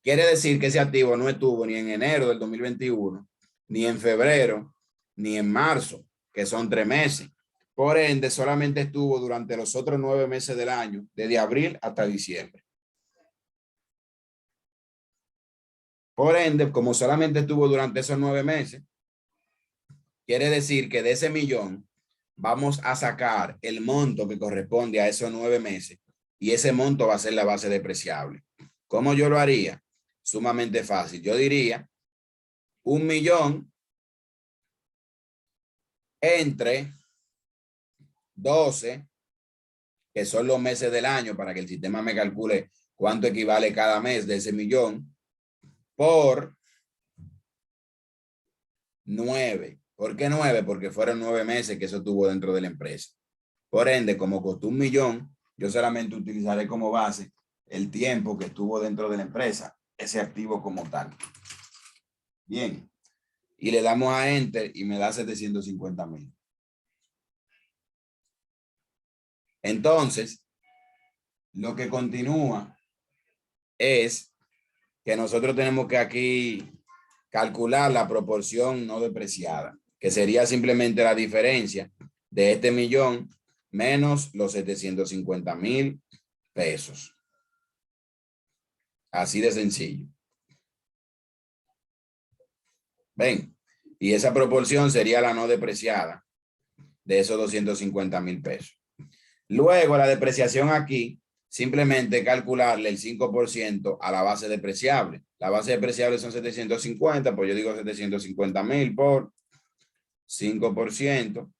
quiere decir que ese activo no estuvo ni en enero del 2021, ni en febrero, ni en marzo, que son 3 meses. Por ende, solamente estuvo durante los otros 9 meses del año, desde abril hasta diciembre. Por ende, como solamente estuvo durante esos 9 meses, quiere decir que de ese millón vamos a sacar el monto que corresponde a esos 9 meses y ese monto va a ser la base depreciable. ¿Cómo yo lo haría? Sumamente fácil. Yo diría 1 millón entre 12, que son los meses del año, para que el sistema me calcule cuánto equivale cada mes de ese millón, por 9. ¿Por qué 9? Porque fueron 9 meses que eso estuvo dentro de la empresa. Por ende, como costó 1 millón, yo solamente utilizaré como base el tiempo que estuvo dentro de la empresa, ese activo como tal. Bien. Y le damos a Enter y me da 750,000. Entonces, lo que continúa es que nosotros tenemos que aquí calcular la proporción no depreciada, que sería simplemente la diferencia de este millón menos los 750,000 pesos. Así de sencillo. Ven, y esa proporción sería la no depreciada de esos 250,000 pesos. Luego la depreciación aquí, simplemente calcularle el 5% a la base depreciable. La base depreciable son 750, pues yo digo 750,000 por 5%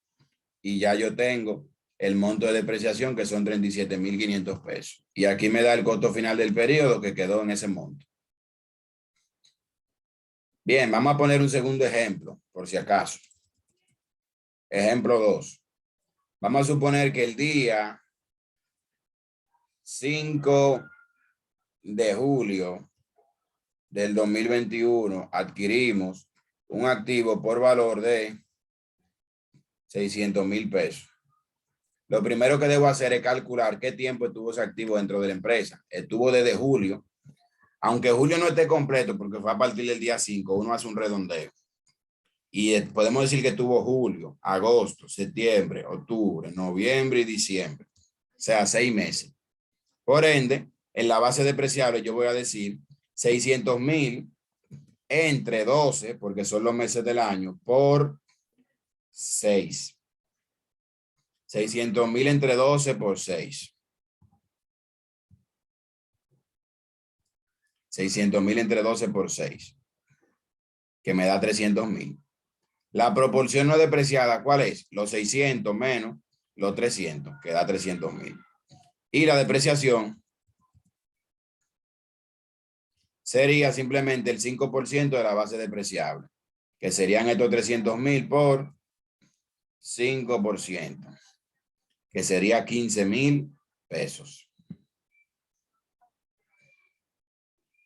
y ya yo tengo el monto de depreciación que son 37,500 pesos. Y aquí me da el costo final del periodo que quedó en ese monto. Bien, vamos a poner un segundo ejemplo, por si acaso. Ejemplo 2. Vamos a suponer que el día 5 de julio del 2021 adquirimos un activo por valor de 600,000 pesos. Lo primero que debo hacer es calcular qué tiempo estuvo ese activo dentro de la empresa. Estuvo desde julio, aunque julio no esté completo porque fue a partir del día 5, uno hace un redondeo. Y podemos decir que tuvo julio, agosto, septiembre, octubre, noviembre y diciembre. O sea, 6 meses. Por ende, en la base depreciable yo voy a decir 600,000 entre 12, porque son los meses del año, por 6. 600,000 entre 12 por 6. 600,000 entre 12 por 6, que me da 300,000. La proporción no depreciada, ¿cuál es? Los 600 menos los 300, que da 300,000. Y la depreciación sería simplemente el 5% de la base depreciable, que serían estos 300,000 por 5%, que sería 15,000 pesos.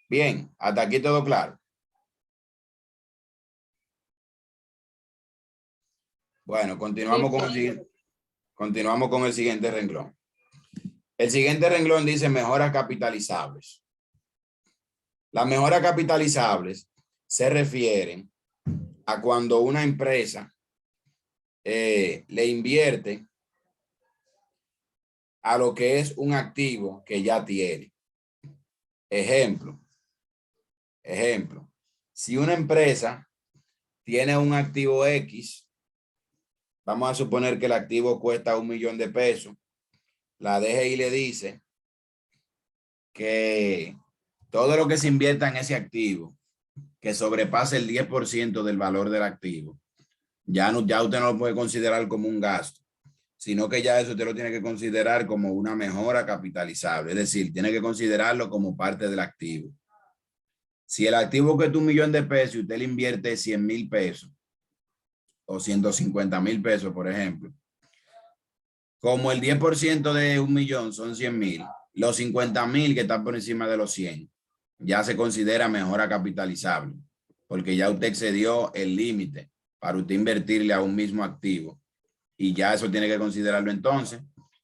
Bien, hasta aquí todo claro. Bueno, continuamos con el siguiente renglón. El siguiente renglón dice mejoras capitalizables. Las mejoras capitalizables se refieren a cuando una empresa le invierte a lo que es un activo que ya tiene. Ejemplo, si una empresa tiene un activo X, vamos a suponer que el activo cuesta 1,000,000 de pesos, la DGI le dice que todo lo que se invierta en ese activo, que sobrepase el 10% del valor del activo, ya usted no lo puede considerar como un gasto, sino que ya eso usted lo tiene que considerar como una mejora capitalizable, es decir, tiene que considerarlo como parte del activo. Si el activo cuesta 1,000,000 de pesos y usted le invierte 100,000 pesos o 150,000 pesos, por ejemplo, como el 10% de 1,000,000 son 100,000, los 50,000 que están por encima de los 100 ya se considera mejora capitalizable, porque ya usted excedió el límite para usted invertirle a un mismo activo y ya eso tiene que considerarlo entonces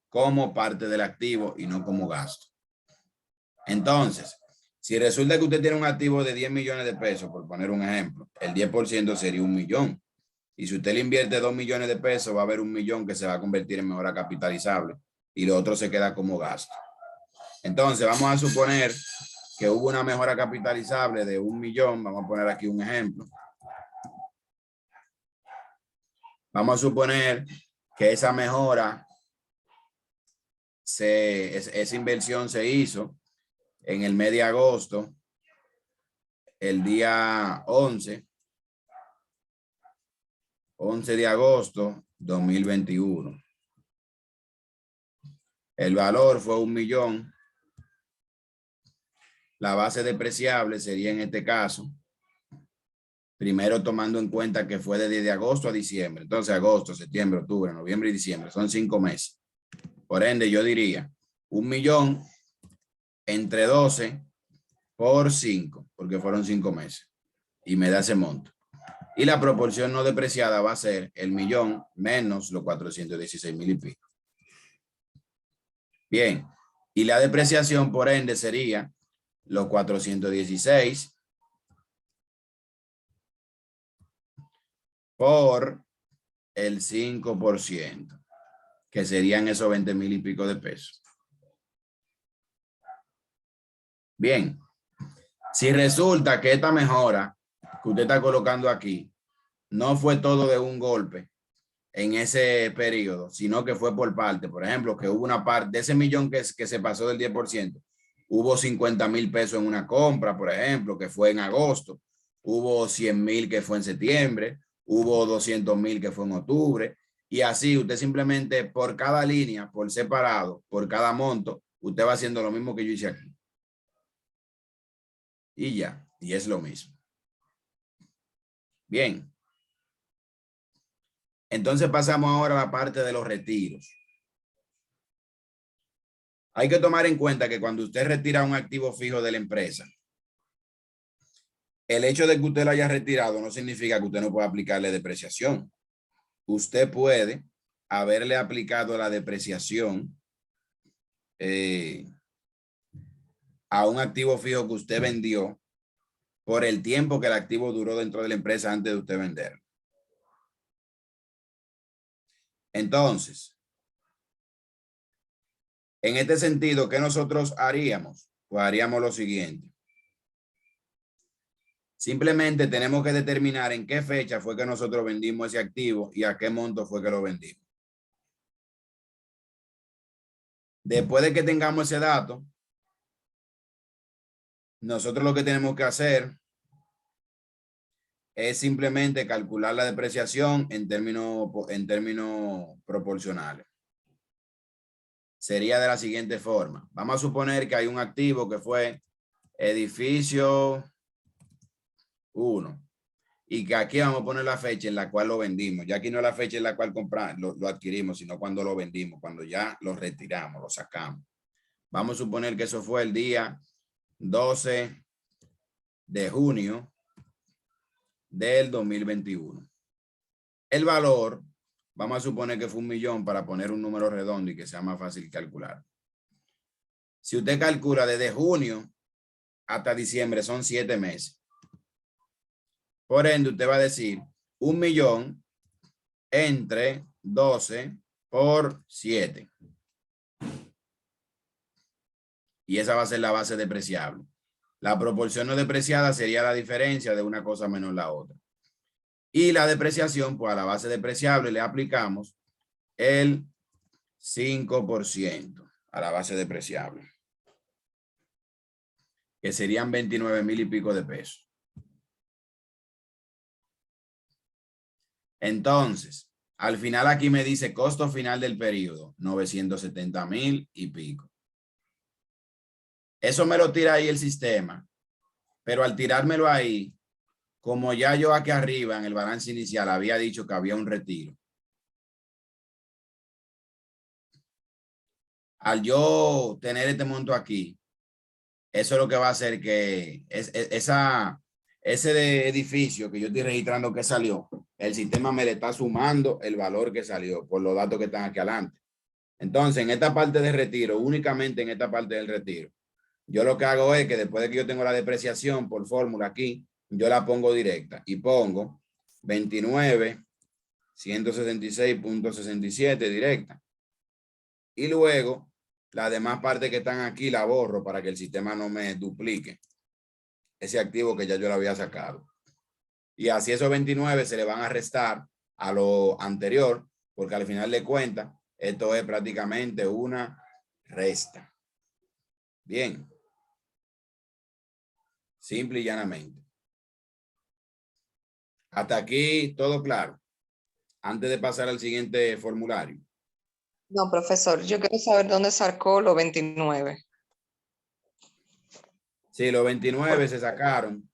como parte del activo y no como gasto. Entonces, si resulta que usted tiene un activo de 10 millones de pesos, por poner un ejemplo, el 10% sería 1,000,000. Y si usted le invierte 2 millones de pesos, va a haber 1,000,000 que se va a convertir en mejora capitalizable y lo otro se queda como gasto. Entonces, vamos a suponer que hubo una mejora capitalizable de 1,000,000. Vamos a poner aquí un ejemplo. Vamos a suponer que esa mejora, esa inversión se hizo en el mes de agosto, el día 11 de agosto 2021. El valor fue 1,000,000. La base depreciable sería en este caso, primero tomando en cuenta que fue desde agosto a diciembre. Entonces agosto, septiembre, octubre, noviembre y diciembre. Son 5 meses. Por ende, yo diría 1,000,000 entre 12 por 5, porque fueron 5 meses. Y me da ese monto. Y la proporción no depreciada va a ser el 1,000,000 menos los 416,000 y pico. Bien. Y la depreciación, por ende, sería los 416 por el 5%, que serían esos 20,000 y pico de pesos. Bien, si resulta que esta mejora que usted está colocando aquí no fue todo de un golpe en ese periodo, sino que fue por parte, por ejemplo, que hubo una parte de ese 1,000,000 que se pasó del 10%, hubo 50,000 pesos en una compra, por ejemplo, que fue en agosto, hubo 100,000 que fue en septiembre, hubo 200,000 que fue en octubre, y así usted simplemente por cada línea, por separado, por cada monto, usted va haciendo lo mismo que yo hice aquí. Y ya, y es lo mismo. Bien. Entonces pasamos ahora a la parte de los retiros. Hay que tomar en cuenta que cuando usted retira un activo fijo de la empresa, el hecho de que usted lo haya retirado no significa que usted no pueda aplicarle depreciación. Usted puede haberle aplicado la depreciación a un activo fijo que usted vendió por el tiempo que el activo duró dentro de la empresa antes de usted venderlo. Entonces, en este sentido, ¿qué nosotros haríamos? Pues haríamos lo siguiente. Simplemente tenemos que determinar en qué fecha fue que nosotros vendimos ese activo y a qué monto fue que lo vendimos. Después de que tengamos ese dato, nosotros lo que tenemos que hacer es simplemente calcular la depreciación en términos proporcionales. Sería de la siguiente forma. Vamos a suponer que hay un activo que fue edificio 1 y que aquí vamos a poner la fecha en la cual lo vendimos. Ya aquí no es la fecha en la cual compramos, lo adquirimos, sino cuando lo vendimos, cuando ya lo retiramos, lo sacamos. Vamos a suponer que eso fue el día 12 de junio del 2021. El valor, vamos a suponer que fue 1 millón para poner un número redondo y que sea más fácil calcular. Si usted calcula desde junio hasta diciembre, son 7 meses. Por ende, usted va a decir 1 millón entre 12 por 7. Y esa va a ser la base depreciable. La proporción no depreciada sería la diferencia de una cosa menos la otra. Y la depreciación, pues a la base depreciable le aplicamos el 5% a la base depreciable, que serían 29,000 y pico de pesos. Entonces, al final aquí me dice costo final del periodo, 970,000 y pico. Eso me lo tira ahí el sistema, pero al tirármelo ahí, como ya yo aquí arriba en el balance inicial había dicho que había un retiro, al yo tener este monto aquí, eso es lo que va a hacer que ese de edificio que yo estoy registrando que salió, el sistema me le está sumando el valor que salió por los datos que están aquí adelante. Entonces, en esta parte de retiro, únicamente en esta parte del retiro, yo lo que hago es que después de que yo tengo la depreciación por fórmula aquí, yo la pongo directa y pongo 29,166.67 directa. Y luego, la demás parte que están aquí la borro para que el sistema no me duplique ese activo que ya yo lo había sacado. Y así esos 29 se le van a restar a lo anterior, porque al final de cuentas, esto es prácticamente una resta. Bien. Simple y llanamente. Hasta aquí todo claro. Antes de pasar al siguiente formulario. No, profesor, yo quiero saber dónde sacó los 29. Sí, los 29 se sacaron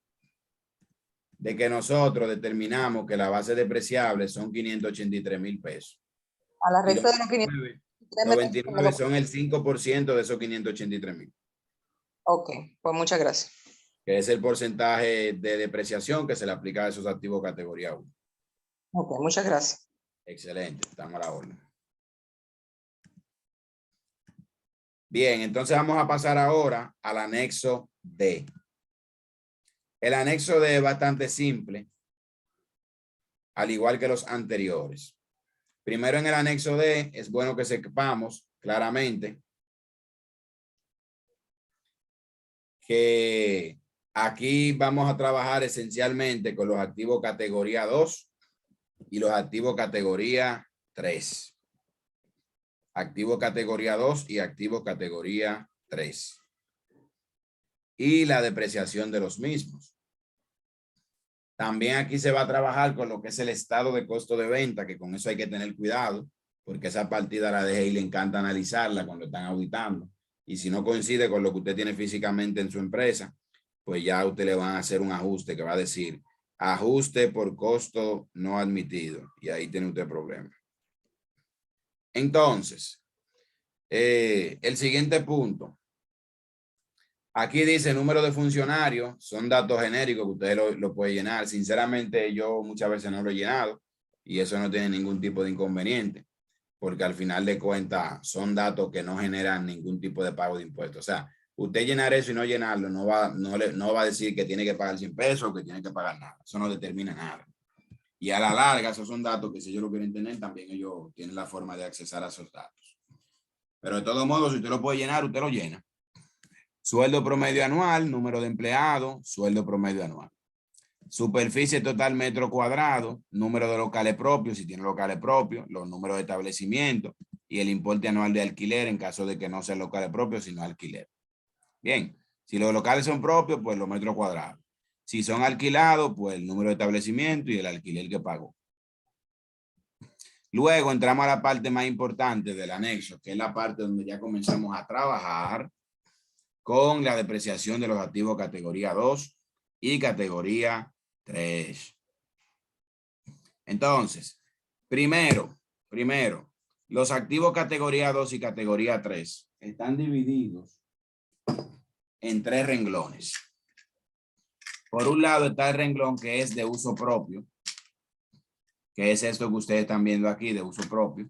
de que nosotros determinamos que la base depreciable son 583,000 pesos. A la Y resta de los 500. los 29 son el 5% de esos 583,000. Ok, pues muchas gracias. Que es el porcentaje de depreciación que se le aplica a esos activos categoría 1. Ok, muchas gracias. Excelente, estamos a la orden. Bien, entonces vamos a pasar ahora al anexo D. El anexo D es bastante simple, al igual que los anteriores. Primero en el anexo D es bueno que sepamos claramente que aquí vamos a trabajar esencialmente con los activos categoría 2 y los activos categoría 3. Activo categoría 2 y activo categoría 3. Y la depreciación de los mismos. También aquí se va a trabajar con lo que es el estado de costo de venta, que con eso hay que tener cuidado, porque esa partida a la DGI le encanta analizarla cuando están auditando. Y si no coincide con lo que usted tiene físicamente en su empresa, pues ya a usted le van a hacer un ajuste que va a decir ajuste por costo no admitido. Y ahí tiene usted problema. Entonces, el siguiente punto. Aquí dice número de funcionarios, son datos genéricos que usted lo puede llenar. Sinceramente, yo muchas veces no lo he llenado y eso no tiene ningún tipo de inconveniente, porque al final de cuentas son datos que no generan ningún tipo de pago de impuestos. O sea, usted llenar eso y no llenarlo no va a decir que tiene que pagar 100 pesos o que tiene que pagar nada. Eso no determina nada. Y a la larga, esos son datos que si ellos lo quieren tener, también ellos tienen la forma de accesar a esos datos. Pero de todos modos, si usted lo puede llenar, usted lo llena. Sueldo promedio anual, número de empleados, sueldo promedio anual. Superficie total metro cuadrado, número de locales propios, si tiene locales propios, los números de establecimiento y el importe anual de alquiler en caso de que no sean locales propios, sino alquiler. Bien, si los locales son propios, pues los metros cuadrados. Si son alquilados, pues el número de establecimiento y el alquiler que pagó. Luego entramos a la parte más importante del anexo, que es la parte donde ya comenzamos a trabajar con la depreciación de los activos categoría 2 y categoría 3. Entonces, primero, los activos categoría 2 y categoría 3 están divididos en 3 renglones. Por un lado está el renglón que es de uso propio, que es esto que ustedes están viendo aquí, de uso propio.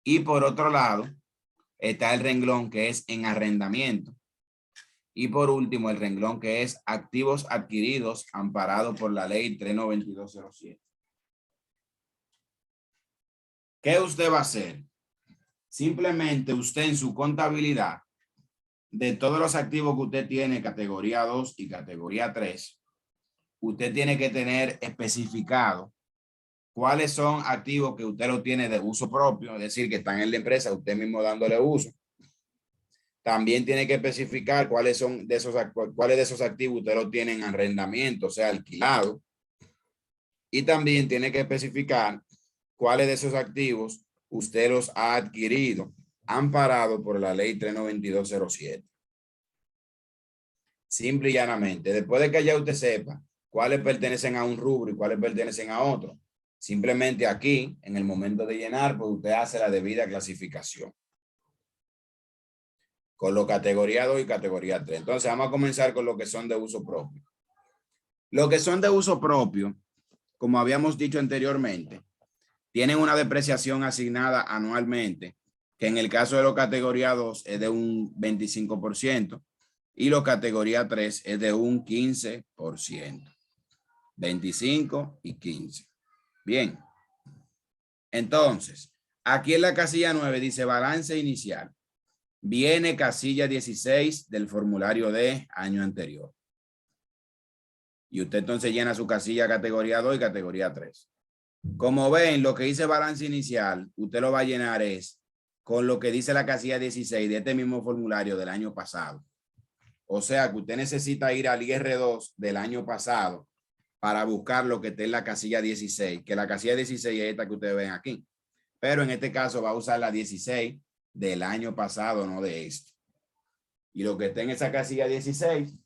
Y por otro lado está el renglón que es en arrendamiento. Y por último, el renglón que es activos adquiridos amparados por la ley 39207. ¿Qué usted va a hacer? Simplemente usted en su contabilidad de todos los activos que usted tiene, categoría 2 y categoría 3, usted tiene que tener especificado cuáles son activos que usted lo tiene de uso propio, es decir, que están en la empresa, usted mismo dándole uso. También tiene que especificar cuáles de esos activos usted lo tiene en arrendamiento, o sea, alquilado. Y también tiene que especificar cuáles de esos activos usted los ha adquirido, amparado por la ley 39207. Simple y llanamente. Después de que ya usted sepa cuáles pertenecen a un rubro y cuáles pertenecen a otro, simplemente aquí, en el momento de llenar, pues usted hace la debida clasificación con lo categoría 2 y categoría 3. Entonces vamos a comenzar con lo que son de uso propio. Lo que son de uso propio, como habíamos dicho anteriormente, tienen una depreciación asignada anualmente, que en el caso de la categoría 2 es de un 25% y la categoría 3 es de un 15%. 25 y 15. Bien. Entonces, aquí en la casilla 9 dice balance inicial. Viene casilla 16 del formulario de año anterior. Y usted entonces llena su casilla categoría 2 y categoría 3. Como ven, lo que dice balance inicial, usted lo va a llenar es con lo que dice la casilla 16 de este mismo formulario del año pasado. O sea que usted necesita ir al IR2 del año pasado para buscar lo que esté en la casilla 16, que la casilla 16 es esta que ustedes ven aquí. Pero en este caso va a usar la 16 del año pasado, no de este. Y lo que esté en esa casilla 16,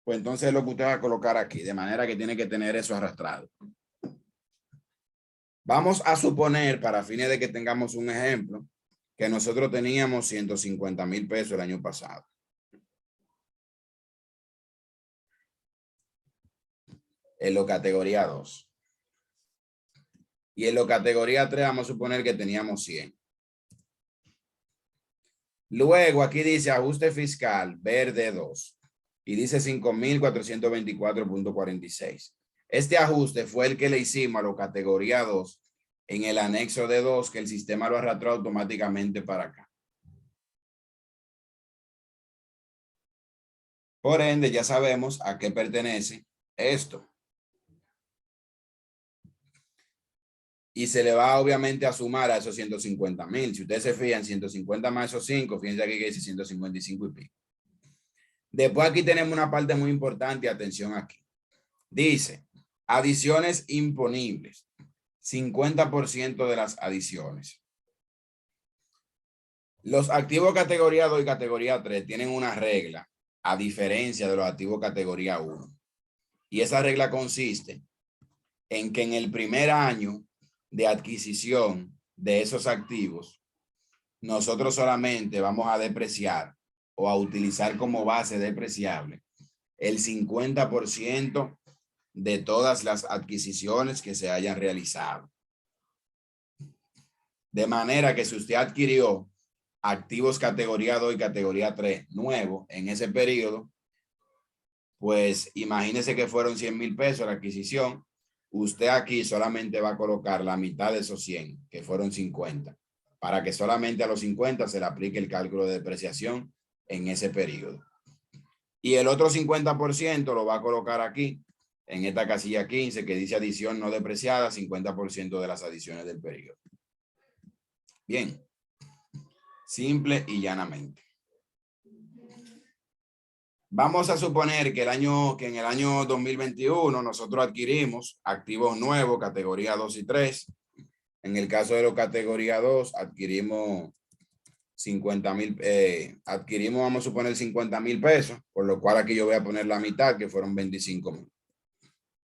pues entonces es lo que usted va a colocar aquí, de manera que tiene que tener eso arrastrado. Vamos a suponer, para fines de que tengamos un ejemplo, que nosotros teníamos 150,000 pesos el año pasado. En la categoría 2. Y en la categoría 3 vamos a suponer que teníamos 100. Luego aquí dice ajuste fiscal verde 2 y dice 5,424.46. Este ajuste fue el que le hicimos a la categoría 2 en el anexo de 2 que el sistema lo arrastró automáticamente para acá. Por ende, ya sabemos a qué pertenece esto. Y se le va obviamente a sumar a esos 150,000. Si ustedes se fijan, 150 más esos 5, fíjense aquí que dice 155 y pico. Después aquí tenemos una parte muy importante, atención aquí. Dice, adiciones imponibles, 50% de las adiciones. Los activos categoría 2 y categoría 3 tienen una regla, a diferencia de los activos categoría 1. Y esa regla consiste en que en el primer año de adquisición de esos activos, nosotros solamente vamos a depreciar o a utilizar como base depreciable el 50% de todas las adquisiciones que se hayan realizado. De manera que si usted adquirió activos categoría 2 y categoría 3 nuevos en ese periodo, pues imagínese que fueron 100,000 pesos la adquisición. Usted aquí solamente va a colocar la mitad de esos 100, que fueron 50, para que solamente a los 50 se le aplique el cálculo de depreciación en ese periodo. Y el otro 50% lo va a colocar aquí, en esta casilla 15, que dice adición no depreciada, 50% de las adiciones del periodo. Bien, simple y llanamente. Vamos a suponer que en el año 2021 nosotros adquirimos activos nuevos, categoría 2 y 3. En el caso de los categoría 2, adquirimos 50,000, adquirimos, vamos a suponer 50,000 pesos, por lo cual aquí yo voy a poner la mitad, que fueron 25,000.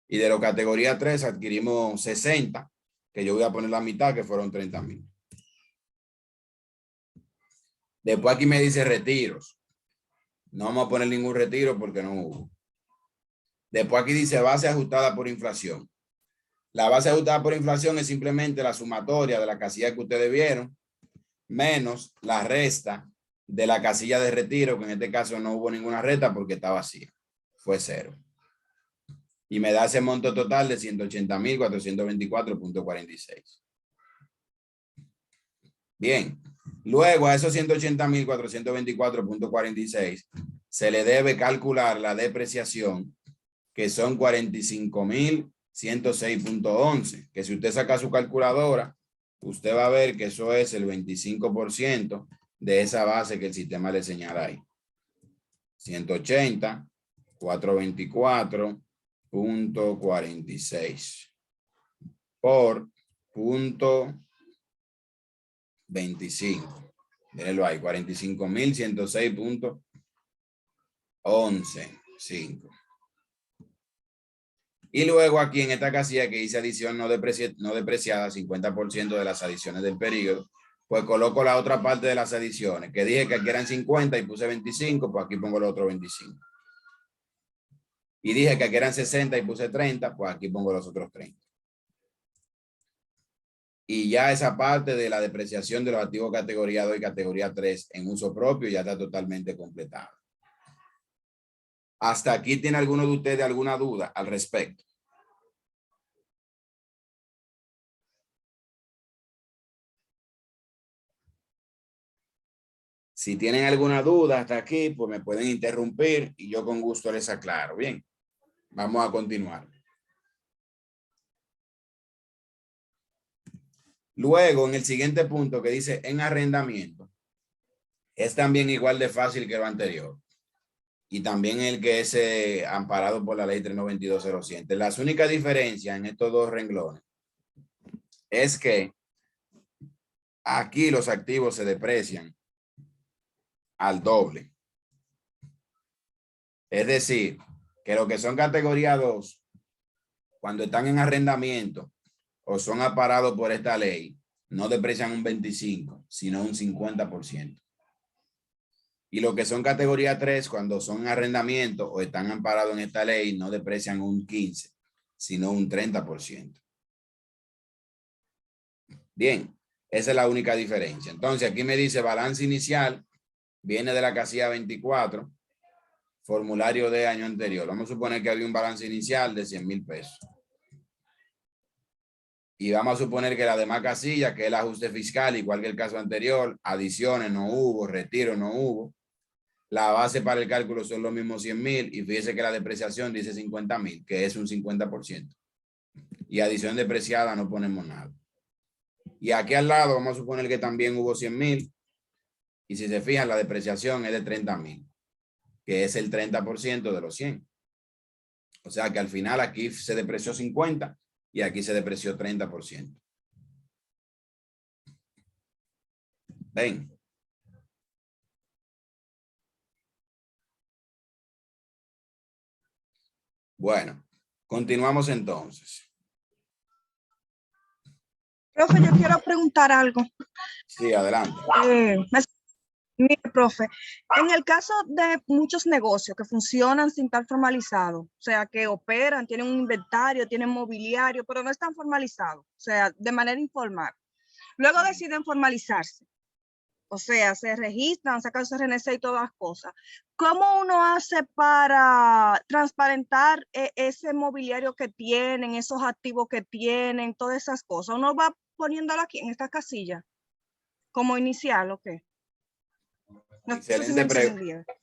Y de los categoría 3 adquirimos 60, que yo voy a poner la mitad, que fueron 30,000. Después aquí me dice retiros. No vamos a poner ningún retiro porque no hubo. Después aquí dice base ajustada por inflación. La base ajustada por inflación es simplemente la sumatoria de la casilla que ustedes vieron, menos la resta de la casilla de retiro, que en este caso no hubo ninguna resta porque está vacía. Fue 0. Y me da ese monto total de 180,424.46. Bien. Luego a esos 180,424.46 se le debe calcular la depreciación, que son 45,106.11, que si usted saca su calculadora, usted va a ver que eso es el 25% de esa base que el sistema le señala ahí. 180,424.46 por punto 25. Mírenlo ahí, 45,106.11.5. Y luego aquí en esta casilla que dice adición no depreciada, 50% de las adiciones del periodo, pues coloco la otra parte de las adiciones, que dije que aquí eran 50 y puse 25, pues aquí pongo el otro 25. Y dije que aquí eran 60 y puse 30, pues aquí pongo los otros 30. Y ya esa parte de la depreciación de los activos categoría 2 y categoría 3 en uso propio ya está totalmente completada. ¿Hasta aquí tiene alguno de ustedes alguna duda al respecto? Si tienen alguna duda hasta aquí, pues me pueden interrumpir y yo con gusto les aclaro. Bien, vamos a continuar. Luego, en el siguiente punto que dice en arrendamiento, es también igual de fácil que lo anterior. Y también el que es amparado por la ley 392.007. Las únicas diferencias en estos dos renglones es que aquí los activos se deprecian al doble. Es decir, que lo que son categoría 2, cuando están en arrendamiento o son amparados por esta ley, no deprecian un 25, sino un 50%. Y lo que son categoría 3, cuando son en arrendamiento o están amparados en esta ley, no deprecian un 15, sino un 30%. Bien, esa es la única diferencia. Entonces, aquí me dice balance inicial, viene de la casilla 24, formulario de año anterior. Vamos a suponer que había un balance inicial de 100,000 pesos. Y vamos a suponer que la demás casilla, que es el ajuste fiscal, igual que el caso anterior, adiciones no hubo, retiro no hubo. La base para el cálculo son los mismos 100,000 y fíjese que la depreciación dice 50,000, que es un 50%. Y adición depreciada no ponemos nada. Y aquí al lado vamos a suponer que también hubo 100,000 y si se fijan la depreciación es de 30,000, que es el 30% de los 100. O sea que al final aquí se depreció 50 y aquí se depreció 30%. ¿Ven? Bueno, continuamos entonces. Profe, yo quiero preguntar algo. Sí, adelante. Mire, profe, en el caso de muchos negocios que funcionan sin estar formalizados, o sea, que operan, tienen un inventario, tienen mobiliario, pero no están formalizados, o sea, de manera informal. Luego deciden formalizarse, o sea, se registran, sacan su RNC y todas las cosas. ¿Cómo uno hace para transparentar ese mobiliario que tienen, esos activos que tienen, todas esas cosas? ¿Uno va poniéndolo aquí en esta casilla como inicial o qué? No sé si Excelente me pregunta.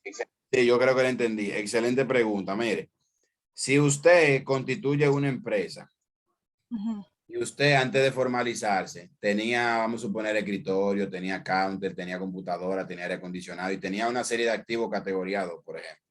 Sí, yo creo que lo entendí. Excelente pregunta. Mire, si usted constituye una empresa y usted antes de formalizarse tenía, vamos a suponer, escritorio, tenía counter, tenía computadora, tenía aire acondicionado y tenía una serie de activos categorizados, por ejemplo.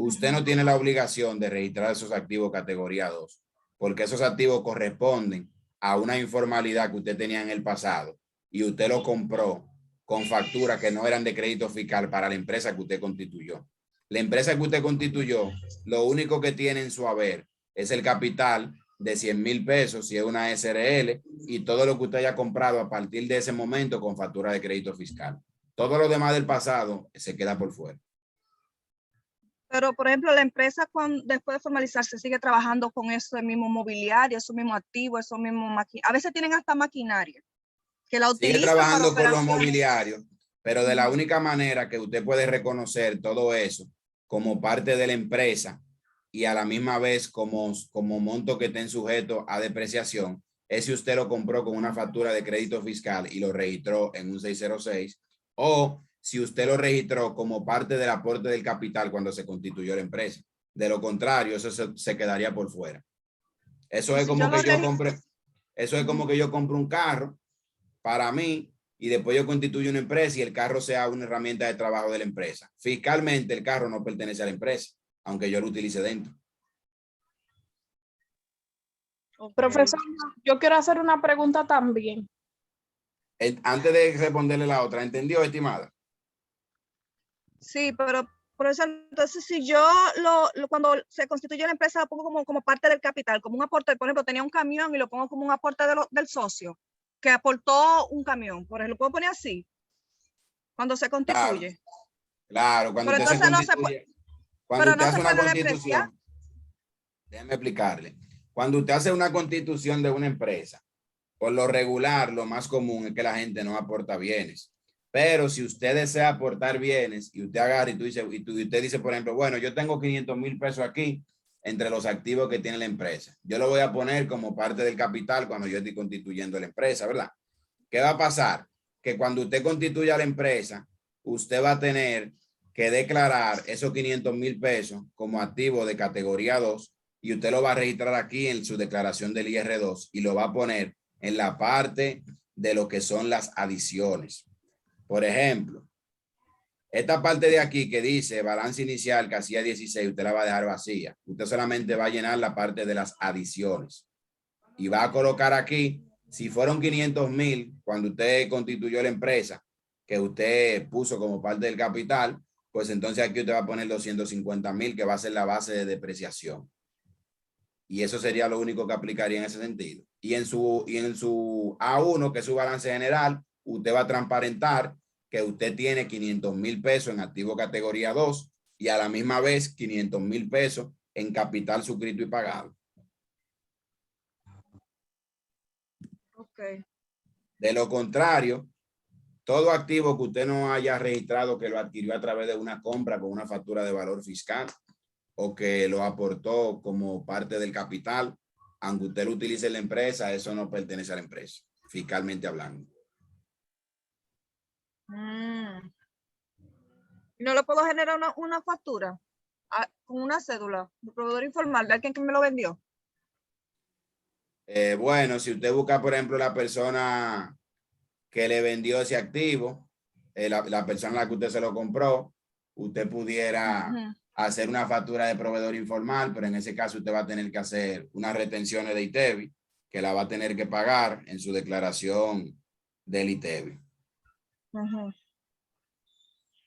usted no tiene la obligación de registrar esos activos categoría 2, porque esos activos corresponden a una informalidad que usted tenía en el pasado y usted lo compró con facturas que no eran de crédito fiscal para la empresa que usted constituyó. La empresa que usted constituyó, lo único que tiene en su haber es el capital de 100,000 pesos, si es una SRL, y todo lo que usted haya comprado a partir de ese momento con factura de crédito fiscal. Todo lo demás del pasado se queda por fuera. Pero, por ejemplo, la empresa después de formalizarse sigue trabajando con eso mismo mobiliario, esos mismos activos, esos mismos maquinarias. A veces tienen hasta maquinaria que la Sigue utilizan para trabajando con los operaciones. mobiliarios, pero de la única manera que usted puede reconocer todo eso como parte de la empresa y a la misma vez como monto que estén sujetos a depreciación es si usted lo compró con una factura de crédito fiscal y lo registró en un 606, o si usted lo registró como parte del aporte del capital cuando se constituyó la empresa. De lo contrario, eso se quedaría por fuera. Eso es como que yo compre, eso es como que yo compro un carro para mí y después yo constituyo una empresa y el carro sea una herramienta de trabajo de la empresa. Fiscalmente el carro no pertenece a la empresa, aunque yo lo utilice dentro. Okay. Profesor, yo quiero hacer una pregunta también. Antes de responderle la otra, ¿entendió, estimada? Sí, pero profesor, entonces si yo cuando se constituye la empresa lo pongo como parte del capital, como un aporte, por ejemplo, tenía un camión y lo pongo como un aporte del socio, que aportó un camión, por ejemplo, ¿lo puedo poner así? Cuando se constituye. Claro, cuando Pero usted se entonces constituye, cuando usted hace una puede depreciar. constitución, déjeme explicarle. Cuando usted hace una constitución de una empresa, por lo regular, lo más común es que la gente no aporta bienes. Pero si usted desea aportar bienes y usted agarra y usted dice, por ejemplo, bueno, yo tengo 500,000 pesos aquí entre los activos que tiene la empresa. Yo lo voy a poner como parte del capital cuando yo estoy constituyendo la empresa, ¿verdad? ¿Qué va a pasar? Que cuando usted constituya la empresa, usted va a tener que declarar esos 500,000 pesos como activo de categoría 2 y usted lo va a registrar aquí en su declaración del IR2 y lo va a poner en la parte de lo que son las adiciones. Por ejemplo, esta parte de aquí que dice balance inicial, casilla 16, usted la va a dejar vacía. Usted solamente va a llenar la parte de las adiciones y va a colocar aquí, si fueron 500,000 cuando usted constituyó la empresa, que usted puso como parte del capital, pues entonces aquí usted va a poner 250,000, que va a ser la base de depreciación. Y eso sería lo único que aplicaría en ese sentido. Y en su A1, que es su balance general, usted va a transparentar que usted tiene 500,000 pesos en activo categoría 2 y a la misma vez 500,000 pesos en capital suscrito y pagado. Okay. De lo contrario, todo activo que usted no haya registrado que lo adquirió a través de una compra con una factura de valor fiscal o que lo aportó como parte del capital, aunque usted lo utilice en la empresa, eso no pertenece a la empresa, fiscalmente hablando. ¿No le puedo generar una factura con una cédula de proveedor informal de alguien que me lo vendió? Bueno, si usted busca, por ejemplo, la persona que le vendió ese activo, la persona a la que usted se lo compró, usted pudiera hacer una factura de proveedor informal, pero en ese caso usted va a tener que hacer unas retenciones de ITEVI, que la va a tener que pagar en su declaración del ITEVI.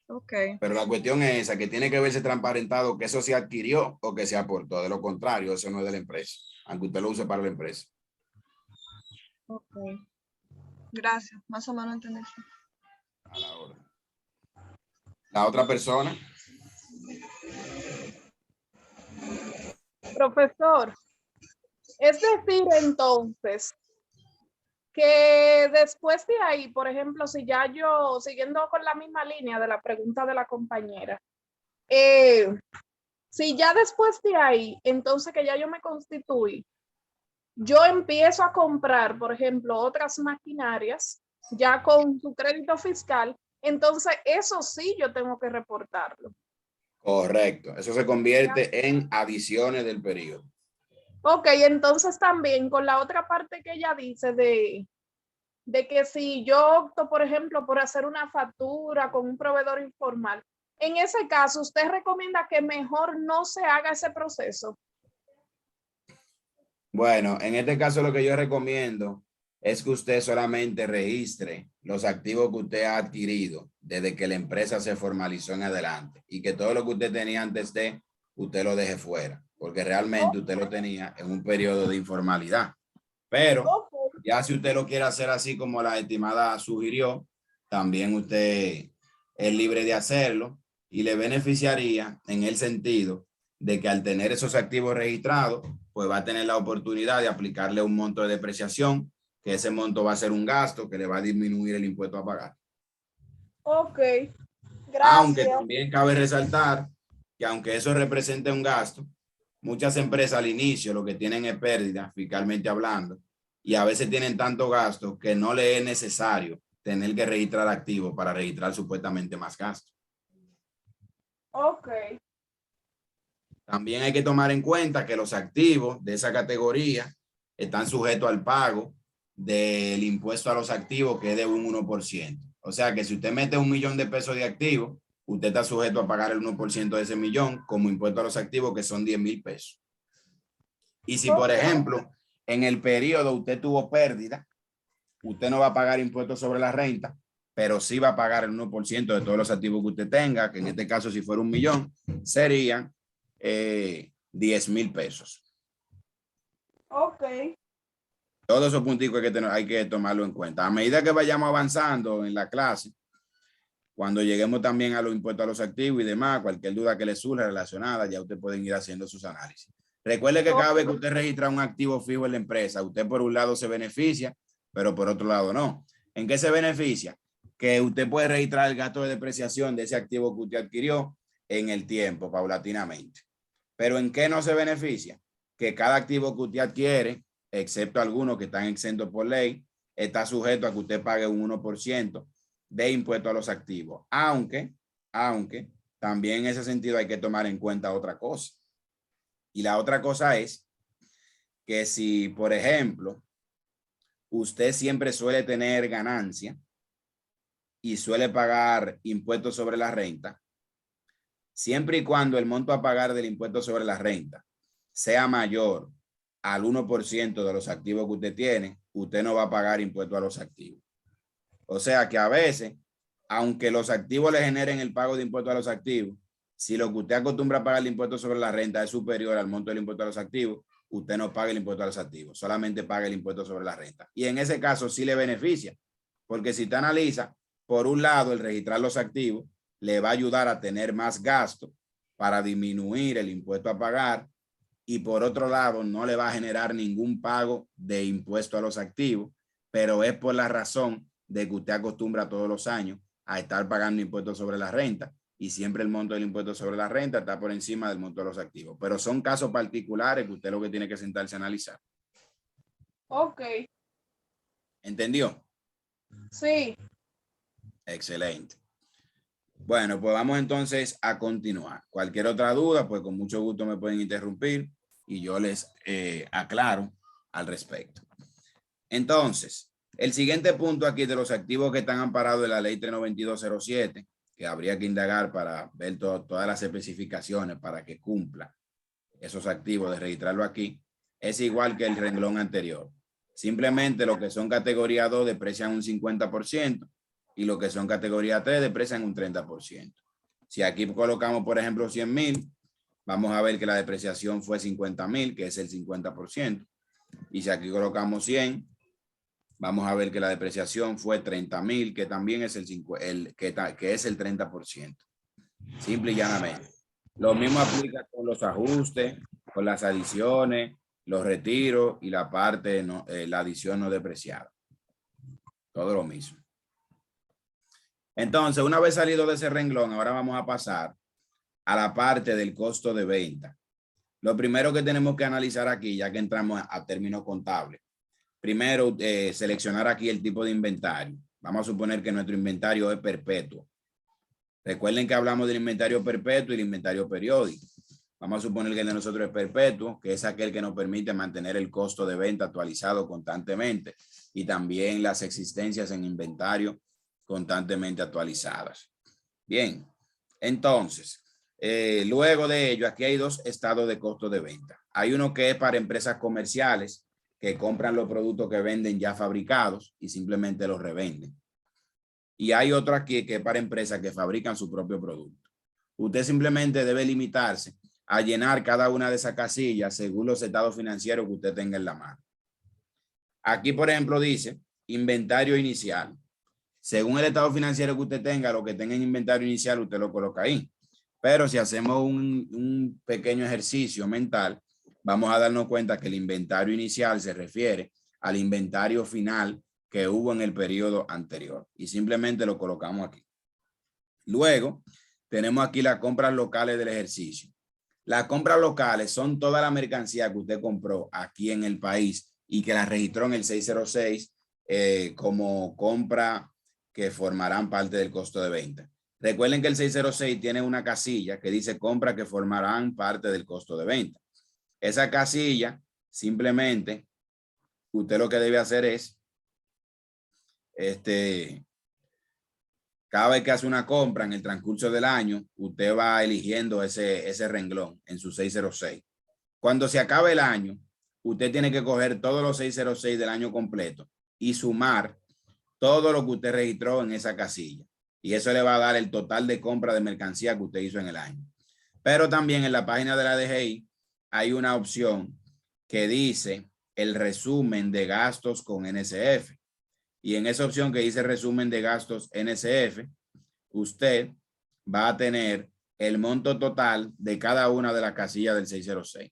Okay. Pero la cuestión es esa, que tiene que verse transparentado que eso se adquirió o que se aportó. De lo contrario, eso no es de la empresa, aunque usted lo use para la empresa. Okay. Gracias, más o menos entendí. A la hora. La otra persona. Profesor, es decir, entonces, que después de ahí, por ejemplo, si ya yo, siguiendo con la misma línea de la pregunta de la compañera, si ya después de ahí, entonces que ya yo me constituí, yo empiezo a comprar, por ejemplo, otras maquinarias, ya con su crédito fiscal, entonces eso sí yo tengo que reportarlo. Correcto. Eso se convierte en adiciones del periodo. Ok, entonces también con la otra parte que ella dice de que si yo opto, por ejemplo, por hacer una factura con un proveedor informal, En ese caso, ¿usted recomienda que mejor no se haga ese proceso? Bueno, en este caso lo que yo recomiendo es que usted solamente registre los activos que usted ha adquirido desde que la empresa se formalizó en adelante y que todo lo que usted tenía antes de, usted lo deje fuera, porque realmente usted lo tenía en un periodo de informalidad. Pero Ok. ya si usted lo quiere hacer así como la estimada sugirió, también usted es libre de hacerlo y le beneficiaría en el sentido de que al tener esos activos registrados, pues va a tener la oportunidad de aplicarle un monto de depreciación, que ese monto va a ser un gasto que le va a disminuir el impuesto a pagar. Ok, Aunque gracias. también cabe resaltar que aunque eso represente un gasto, muchas empresas al inicio lo que tienen es pérdida, fiscalmente hablando, y a veces tienen tanto gasto que no le es necesario tener que registrar activos para registrar supuestamente más gastos. Ok, También hay que tomar en cuenta que los activos de esa categoría están sujetos al pago del impuesto a los activos, que es de un 1%. O sea que si usted mete $1 millón de pesos de activos, usted está sujeto a pagar el 1% de ese millón como impuesto a los activos, que son 10,000 pesos. Y si, por ejemplo, en el periodo usted tuvo pérdida, usted no va a pagar impuestos sobre la renta, pero sí va a pagar el 1% de todos los activos que usted tenga, que en este caso, si fuera $1 millón, serían 10,000 pesos. ok, Todos esos punticos hay que tomarlo en cuenta. A medida que vayamos avanzando en la clase, cuando lleguemos también a los impuestos a los activos y demás, cualquier duda que le surja relacionada, ya ustedes pueden ir haciendo sus análisis. Recuerde que cada vez que usted registra un activo fijo en la empresa, usted por un lado se beneficia, pero por otro lado no. ¿En qué se beneficia? Que usted puede registrar el gasto de depreciación de ese activo que usted adquirió en el tiempo, paulatinamente. Pero ¿en qué no se beneficia? Que cada activo que usted adquiere, excepto algunos que están exentos por ley, está sujeto a que usted pague un 1% de impuesto a los activos. Aunque también en ese sentido hay que tomar en cuenta otra cosa. Y la otra cosa es que si, por ejemplo, usted siempre suele tener ganancia y suele pagar impuestos sobre la renta, siempre y cuando el monto a pagar del impuesto sobre la renta sea mayor al 1% de los activos que usted tiene, usted no va a pagar impuestos a los activos. O sea que a veces, aunque los activos le generen el pago de impuestos a los activos, si lo que usted acostumbra a pagar el impuesto sobre la renta es superior al monto del impuesto a los activos, usted no paga el impuesto a los activos, solamente paga el impuesto sobre la renta. Y en ese caso sí le beneficia, porque si usted analiza, por un lado, el registrar los activos le va a ayudar a tener más gasto para disminuir el impuesto a pagar, y por otro lado no le va a generar ningún pago de impuesto a los activos, pero es por la razón de que usted acostumbra todos los años a estar pagando impuestos sobre la renta, y siempre el monto del impuesto sobre la renta está por encima del monto de los activos. Pero son casos particulares que usted lo que tiene que sentarse a analizar. ok, ¿Entendió? sí, Excelente. Bueno, pues vamos entonces a continuar. Cualquier otra duda, pues con mucho gusto me pueden interrumpir y yo les aclaro al respecto. Entonces, el siguiente punto aquí de los activos que están amparados en la ley 39207, que habría que indagar para ver todas las especificaciones para que cumpla esos activos de registrarlo aquí, es igual que el renglón anterior. Simplemente lo que son categoría 2 deprecian un 50% y lo que son categoría 3 deprecian un 30%. Si aquí colocamos, por ejemplo, 100,000, vamos a ver que la depreciación fue 50,000, que es el 50%. Y si aquí colocamos 100, vamos a ver que la depreciación fue 30,000, que también es que es el 30%. Simple y llanamente. Lo mismo aplica con los ajustes, con las adiciones, los retiros y la parte, la adición no depreciada. Todo lo mismo. Entonces, una vez salido de ese renglón, ahora vamos a pasar a la parte del costo de venta. Lo primero que tenemos que analizar aquí, ya que entramos a términos contables, primero seleccionar aquí el tipo de inventario. Vamos a suponer que nuestro inventario es perpetuo. Recuerden que hablamos del inventario perpetuo y el inventario periódico. Vamos a suponer que el de nosotros es perpetuo, que es aquel que nos permite mantener el costo de venta actualizado constantemente y también las existencias en inventario constantemente actualizadas. Bien, Entonces, luego de ello, aquí hay dos estados de costo de venta. Hay uno que es para empresas comerciales que compran los productos que venden ya fabricados y simplemente los revenden. Y hay otro aquí que es para empresas que fabrican su propio producto. Usted simplemente debe limitarse a llenar cada una de esas casillas según los estados financieros que usted tenga en la mano. Aquí, por ejemplo, dice inventario inicial. Según el estado financiero que usted tenga, lo que tenga en inventario inicial, usted lo coloca ahí. Pero si hacemos un pequeño ejercicio mental, vamos a darnos cuenta que el inventario inicial se refiere al inventario final que hubo en el periodo anterior. Y simplemente lo colocamos aquí. Luego, tenemos aquí las compras locales del ejercicio. Las compras locales son toda la mercancía que usted compró aquí en el país y que la registró en el 606 como compra que formarán parte del costo de venta. Recuerden que el 606 tiene una casilla que dice compra que formarán parte del costo de venta. Esa casilla, simplemente, usted lo que debe hacer es, cada vez que hace una compra en el transcurso del año, usted va eligiendo ese renglón en su 606. Cuando se acabe el año, usted tiene que coger todos los 606 del año completo y sumar todo lo que usted registró en esa casilla. Y eso le va a dar el total de compra de mercancía que usted hizo en el año. Pero también en la página de la DGI hay una opción que dice el resumen de gastos con NSF. Y en esa opción que dice resumen de gastos NSF, usted va a tener el monto total de cada una de las casillas del 606.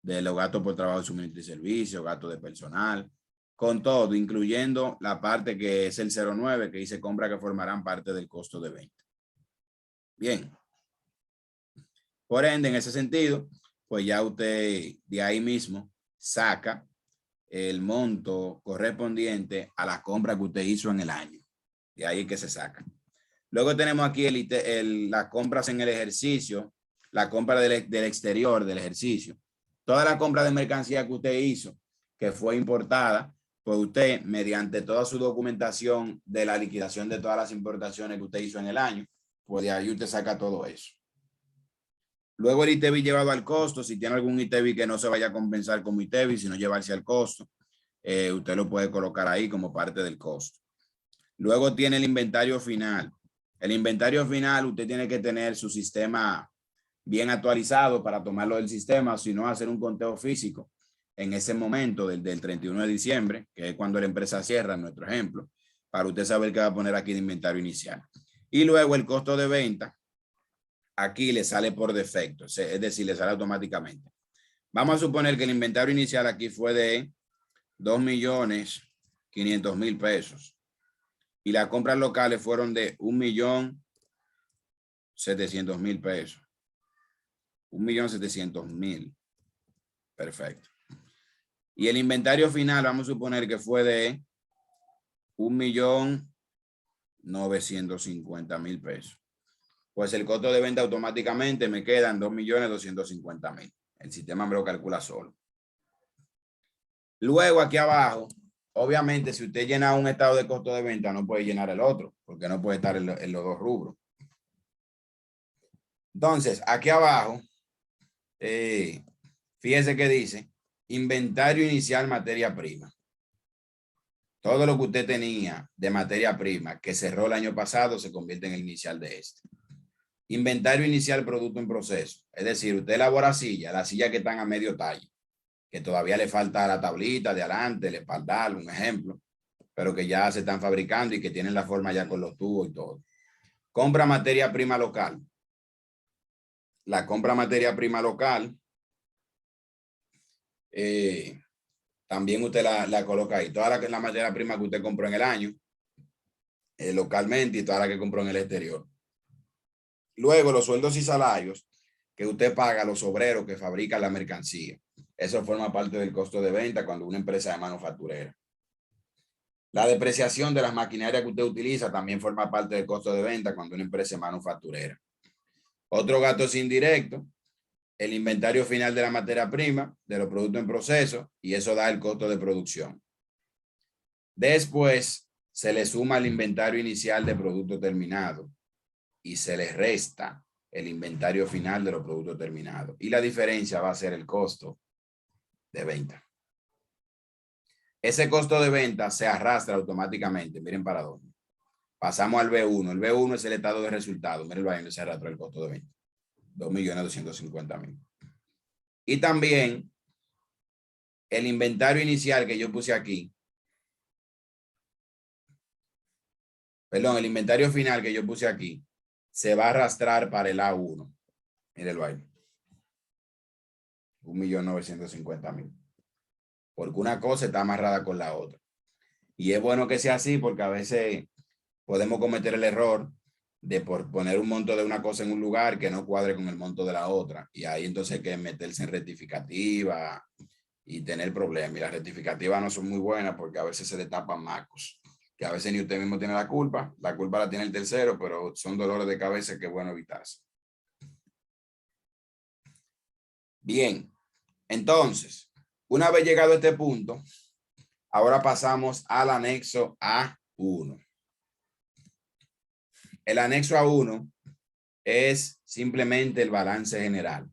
De los gastos por trabajo de suministro y servicio, gastos de personal, con todo, incluyendo la parte que es el 09, que dice compra que formarán parte del costo de venta. Bien. Por ende, en ese sentido, pues ya usted de ahí mismo saca el monto correspondiente a la compra que usted hizo en el año. De ahí es que se saca. Luego tenemos aquí las compras en el ejercicio, la compra del exterior del ejercicio. Toda la compra de mercancía que usted hizo, que fue importada, pues usted, mediante toda su documentación de la liquidación de todas las importaciones que usted hizo en el año, pues de ahí usted saca todo eso. Luego el ITEVI llevado al costo, si tiene algún ITEVI que no se vaya a compensar como ITEVI, sino llevarse al costo, usted lo puede colocar ahí como parte del costo. Luego tiene el inventario final. El inventario final, usted tiene que tener su sistema bien actualizado para tomarlo del sistema, sino hacer un conteo físico en ese momento del 31 de diciembre, que es cuando la empresa cierra, en nuestro ejemplo, para usted saber qué va a poner aquí de inventario inicial. Y luego el costo de venta, aquí le sale por defecto, es decir, le sale automáticamente. Vamos a suponer que el inventario inicial aquí fue de 2.500.000 pesos y las compras locales fueron de 1.700.000 pesos. 1.700.000. Perfecto. Y el inventario final, vamos a suponer que fue de 1.950.000 pesos. Pues el costo de venta automáticamente me quedan 2.250.000. El sistema me lo calcula solo. Luego aquí abajo, obviamente si usted llena un estado de costo de venta, no puede llenar el otro, porque no puede estar en los dos rubros. Entonces, aquí abajo, fíjese que dice inventario inicial materia prima. Todo lo que usted tenía de materia prima que cerró el año pasado se convierte en el inicial de este. Inventario inicial producto en proceso. Es decir, usted elabora las sillas que están a medio talle, que todavía le falta la tablita de adelante, el espaldar, un ejemplo, pero que ya se están fabricando y que tienen la forma ya con los tubos y todo. Compra materia prima local. La compra materia prima local, también usted la coloca ahí. Toda la materia prima que usted compró en el año, localmente, y toda la que compró en el exterior. Luego, los sueldos y salarios que usted paga a los obreros que fabrican la mercancía. Eso forma parte del costo de venta cuando una empresa de manufacturera. La depreciación de las maquinarias que usted utiliza también forma parte del costo de venta cuando una empresa es manufacturera. Otro gasto es indirecto, el inventario final de la materia prima, de los productos en proceso, y eso da el costo de producción. Después se le suma el inventario inicial de producto terminado y se le resta el inventario final de los productos terminados. Y la diferencia va a ser el costo de venta. Ese costo de venta se arrastra automáticamente. Miren para dónde. Pasamos al B1. El B1 es el estado de resultados. Miren ahí donde se arrastra el costo de venta. 2.250.000. Y también el inventario inicial que yo puse aquí. Perdón, el inventario final que yo puse aquí se va a arrastrar para el A1. Mírenlo ahí. 1.950.000. Porque una cosa está amarrada con la otra. Y es bueno que sea así porque a veces podemos cometer el error de poner un monto de una cosa en un lugar que no cuadre con el monto de la otra. Y ahí entonces hay que meterse en rectificativa y tener problemas. Y las rectificativas no son muy buenas porque a veces se le tapan marcos. Que a veces ni usted mismo tiene la culpa la tiene el tercero, pero son dolores de cabeza que es bueno evitarse. Bien, entonces, una vez llegado a este punto, ahora pasamos al anexo A1. El anexo A1 es simplemente el balance general.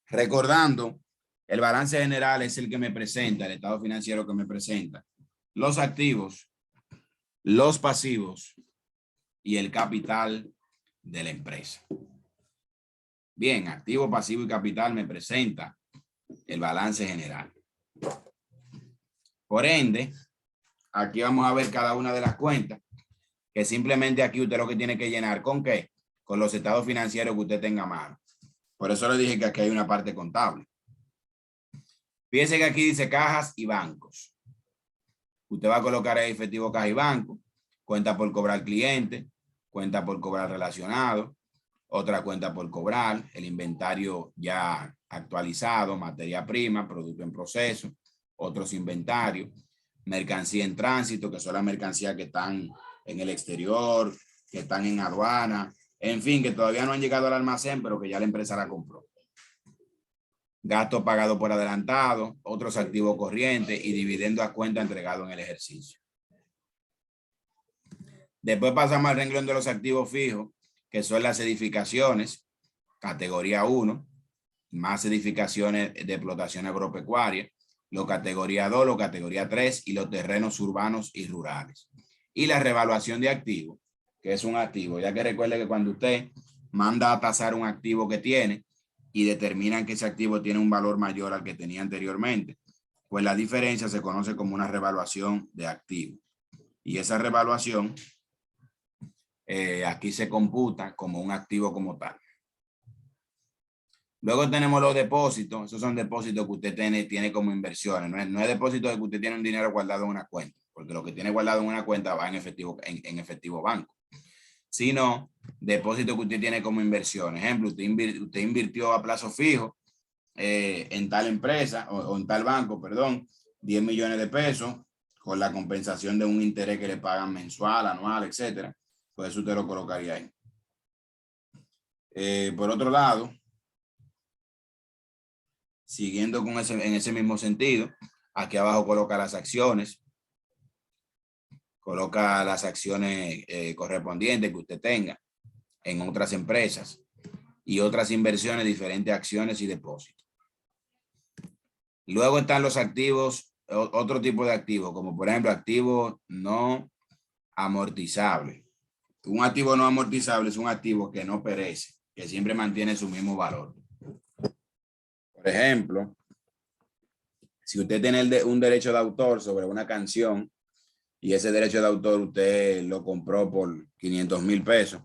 Recordando, el balance general es el que me presenta, el estado financiero que me presenta los activos, los pasivos y el capital de la empresa. Bien, activo, pasivo y capital me presenta el balance general. Por ende, aquí vamos a ver cada una de las cuentas, que simplemente aquí usted lo que tiene que llenar, ¿con qué? Con los estados financieros que usted tenga a mano. Por eso le dije que aquí hay una parte contable. Fíjense que aquí dice cajas y bancos. Usted va a colocar ahí efectivo, caja y banco, cuenta por cobrar cliente, cuenta por cobrar relacionado, otra cuenta por cobrar, el inventario ya actualizado, materia prima, producto en proceso, otros inventarios, mercancía en tránsito, que son las mercancías que están en el exterior, que están en aduana, en fin, que todavía no han llegado al almacén, pero que ya la empresa la compró. Gasto pagado por adelantado, otros activos corrientes y dividendo a cuenta entregado en el ejercicio. Después pasamos al renglón de los activos fijos, que son las edificaciones, categoría 1, más edificaciones de explotación agropecuaria, los categoría 2, los categoría 3 y los terrenos urbanos y rurales. Y la revaluación de activos, que es un activo, ya que recuerde que cuando usted manda a tasar un activo que tiene y determinan que ese activo tiene un valor mayor al que tenía anteriormente, pues la diferencia se conoce como una revaluación de activo. Y esa revaluación aquí se computa como un activo como tal. Luego tenemos los depósitos. Esos son depósitos que usted tiene como inversiones. No es depósito de que usted tiene un dinero guardado en una cuenta, porque lo que tiene guardado en una cuenta va en efectivo banco. Sino depósito que usted tiene como inversión. Ejemplo, usted invirtió a plazo fijo en tal empresa o en tal banco, perdón, 10 millones de pesos con la compensación de un interés que le pagan mensual, anual, etcétera. Pues eso usted lo colocaría ahí. Por otro lado, siguiendo con en ese mismo sentido, aquí abajo coloca las acciones. Coloca las acciones correspondientes que usted tenga en otras empresas y otras inversiones, diferentes acciones y depósitos. Luego están los activos, otro tipo de activos, como por ejemplo activos no amortizables. Un activo no amortizable es un activo que no perece, que siempre mantiene su mismo valor. Por ejemplo, si usted tiene un derecho de autor sobre una canción y ese derecho de autor usted lo compró por 500,000 pesos,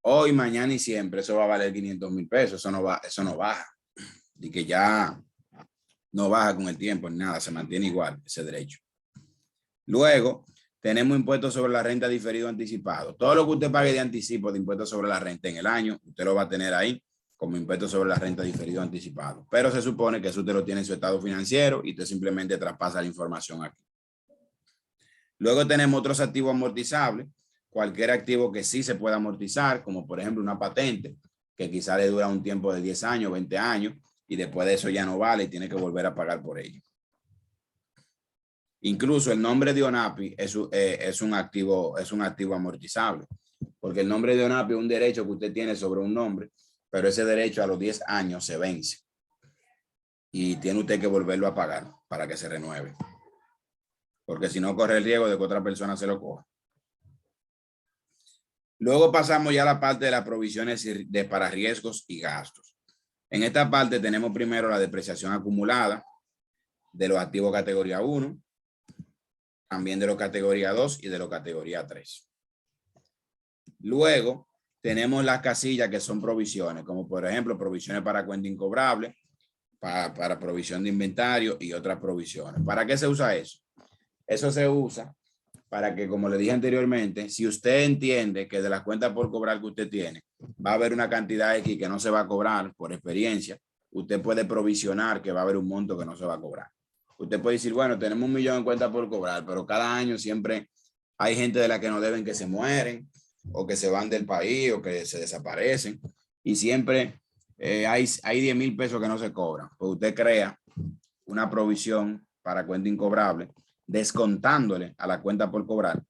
hoy, mañana y siempre eso va a valer 500,000 pesos. Eso no baja. Y que ya no baja con el tiempo ni nada, se mantiene igual ese derecho. Luego, tenemos impuestos sobre la renta diferido anticipado. Todo lo que usted pague de anticipo de impuestos sobre la renta en el año, usted lo va a tener ahí como impuestos sobre la renta diferido anticipado. Pero se supone que eso usted lo tiene en su estado financiero y usted simplemente traspasa la información aquí. Luego tenemos otros activos amortizables, cualquier activo que sí se pueda amortizar, como por ejemplo una patente, que quizá le dura un tiempo de 10 años, 20 años, y después de eso ya no vale y tiene que volver a pagar por ello. Incluso el nombre de ONAPI es un activo amortizable, porque el nombre de ONAPI es un derecho que usted tiene sobre un nombre, pero ese derecho a los 10 años se vence y tiene usted que volverlo a pagar para que se renueve, porque si no corre el riesgo de que otra persona se lo coja. Luego pasamos ya a la parte de las provisiones para riesgos y gastos. En esta parte tenemos primero la depreciación acumulada de los activos categoría 1, también de los categoría 2 y de los categoría 3. Luego tenemos las casillas que son provisiones, como por ejemplo provisiones para cuenta incobrable, para provisión de inventario y otras provisiones. ¿Para qué se usa eso? Eso se usa para que, como le dije anteriormente, si usted entiende que de las cuentas por cobrar que usted tiene, va a haber una cantidad X que no se va a cobrar por experiencia, usted puede provisionar que va a haber un monto que no se va a cobrar. Usted puede decir, bueno, tenemos 1 millón en cuentas por cobrar, pero cada año siempre hay gente de la que no deben que se mueren o que se van del país o que se desaparecen y siempre hay 10,000 pesos que no se cobran. Pues usted crea una provisión para cuenta incobrable descontándole a la cuenta por cobrar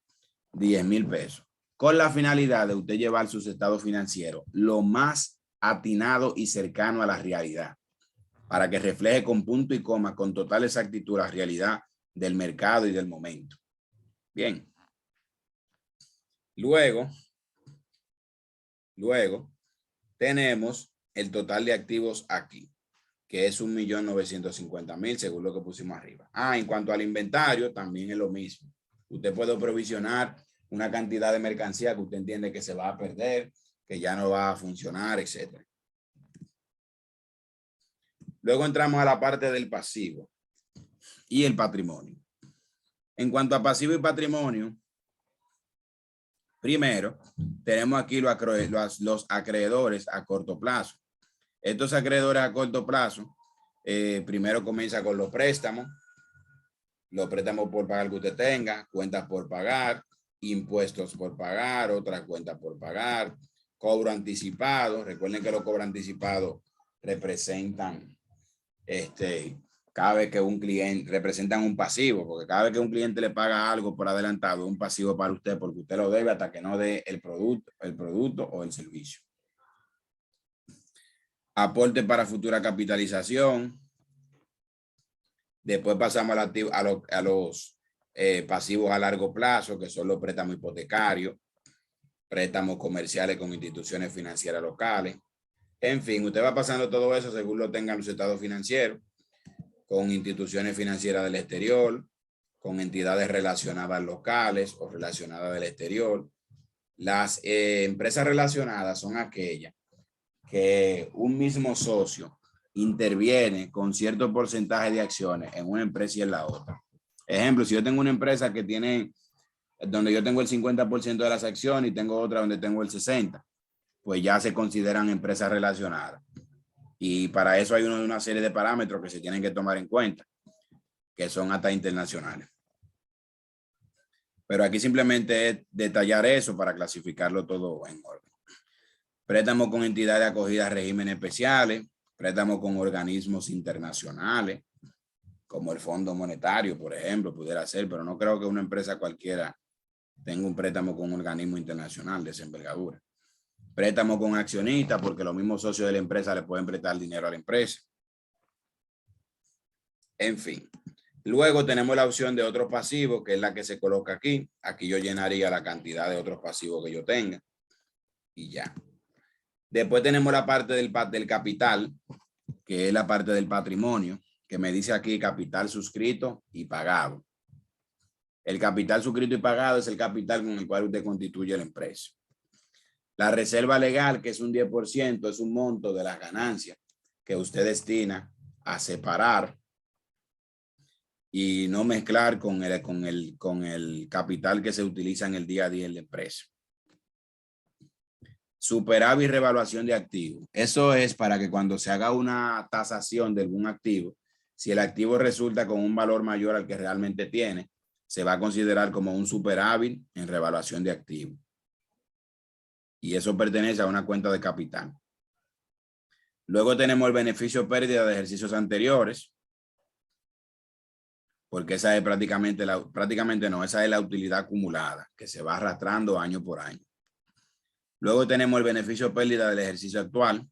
10,000 pesos con la finalidad de usted llevar sus estados financieros lo más atinado y cercano a la realidad para que refleje con punto y coma con total exactitud la realidad del mercado y del momento. Bien. Luego tenemos el total de activos aquí, que es 1.950.000 según lo que pusimos arriba. En cuanto al inventario, también es lo mismo. Usted puede provisionar una cantidad de mercancía que usted entiende que se va a perder, que ya no va a funcionar, etc. Luego entramos a la parte del pasivo y el patrimonio. En cuanto a pasivo y patrimonio, primero tenemos aquí los acreedores a corto plazo. Estos acreedores a corto plazo, primero comienza con los préstamos por pagar que usted tenga, cuentas por pagar, impuestos por pagar, otras cuentas por pagar, cobro anticipado. Recuerden que los cobros anticipados representan cada vez que un cliente representan un pasivo, porque cada vez que un cliente le paga algo por adelantado es un pasivo para usted porque usted lo debe hasta que no dé el producto o el servicio. Aporte para futura capitalización. Después pasamos a los pasivos a largo plazo, que son los préstamos hipotecarios, préstamos comerciales con instituciones financieras locales. En fin, usted va pasando todo eso según lo tengan los estados financieros, con instituciones financieras del exterior, con entidades relacionadas locales o relacionadas del exterior. Las empresas relacionadas son aquellas que un mismo socio interviene con cierto porcentaje de acciones en una empresa y en la otra. Ejemplo, si yo tengo una empresa que tiene, donde yo tengo el 50% de las acciones y tengo otra donde tengo el 60%, pues ya se consideran empresas relacionadas. Y para eso hay una serie de parámetros que se tienen que tomar en cuenta, que son hasta internacionales. Pero aquí simplemente es detallar eso para clasificarlo todo en orden. Préstamos con entidades de acogida a regímenes especiales, préstamos con organismos internacionales, como el Fondo Monetario, por ejemplo, pudiera ser, pero no creo que una empresa cualquiera tenga un préstamo con un organismo internacional de esa envergadura. Préstamo con accionistas, porque los mismos socios de la empresa le pueden prestar dinero a la empresa. En fin. Luego tenemos la opción de otros pasivos, que es la que se coloca aquí. Aquí yo llenaría la cantidad de otros pasivos que yo tenga. Y ya. Después tenemos la parte del capital, que es la parte del patrimonio, que me dice aquí capital suscrito y pagado. El capital suscrito y pagado es el capital con el cual usted constituye la empresa. La reserva legal, que es un 10%, es un monto de las ganancias que usted destina a separar y no mezclar con el capital que se utiliza en el día a día en la empresa. Superávit y revaluación de activos. Eso es para que cuando se haga una tasación de algún activo, si el activo resulta con un valor mayor al que realmente tiene, se va a considerar como un superávit en revaluación de activos. Y eso pertenece a una cuenta de capital. Luego tenemos el beneficio o pérdida de ejercicios anteriores, porque esa es esa es la utilidad acumulada, que se va arrastrando año por año. Luego tenemos el beneficio pérdida del ejercicio actual,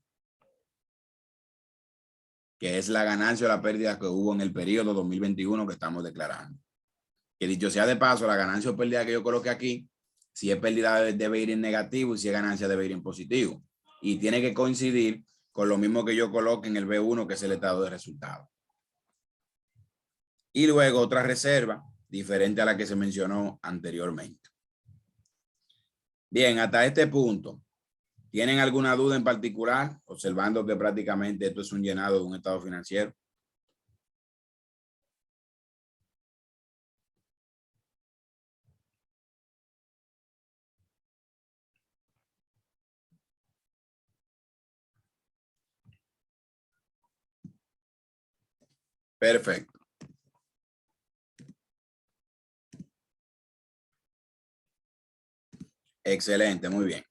que es la ganancia o la pérdida que hubo en el periodo 2021 que estamos declarando. Que dicho sea de paso, la ganancia o pérdida que yo coloqué aquí, si es pérdida debe ir en negativo y si es ganancia debe ir en positivo. Y tiene que coincidir con lo mismo que yo coloque en el B1, que es el estado de resultados. Y luego otra reserva diferente a la que se mencionó anteriormente. Bien, hasta este punto, ¿tienen alguna duda en particular? Observando que prácticamente esto es un llenado de un estado financiero. Perfecto. Excelente, muy bien.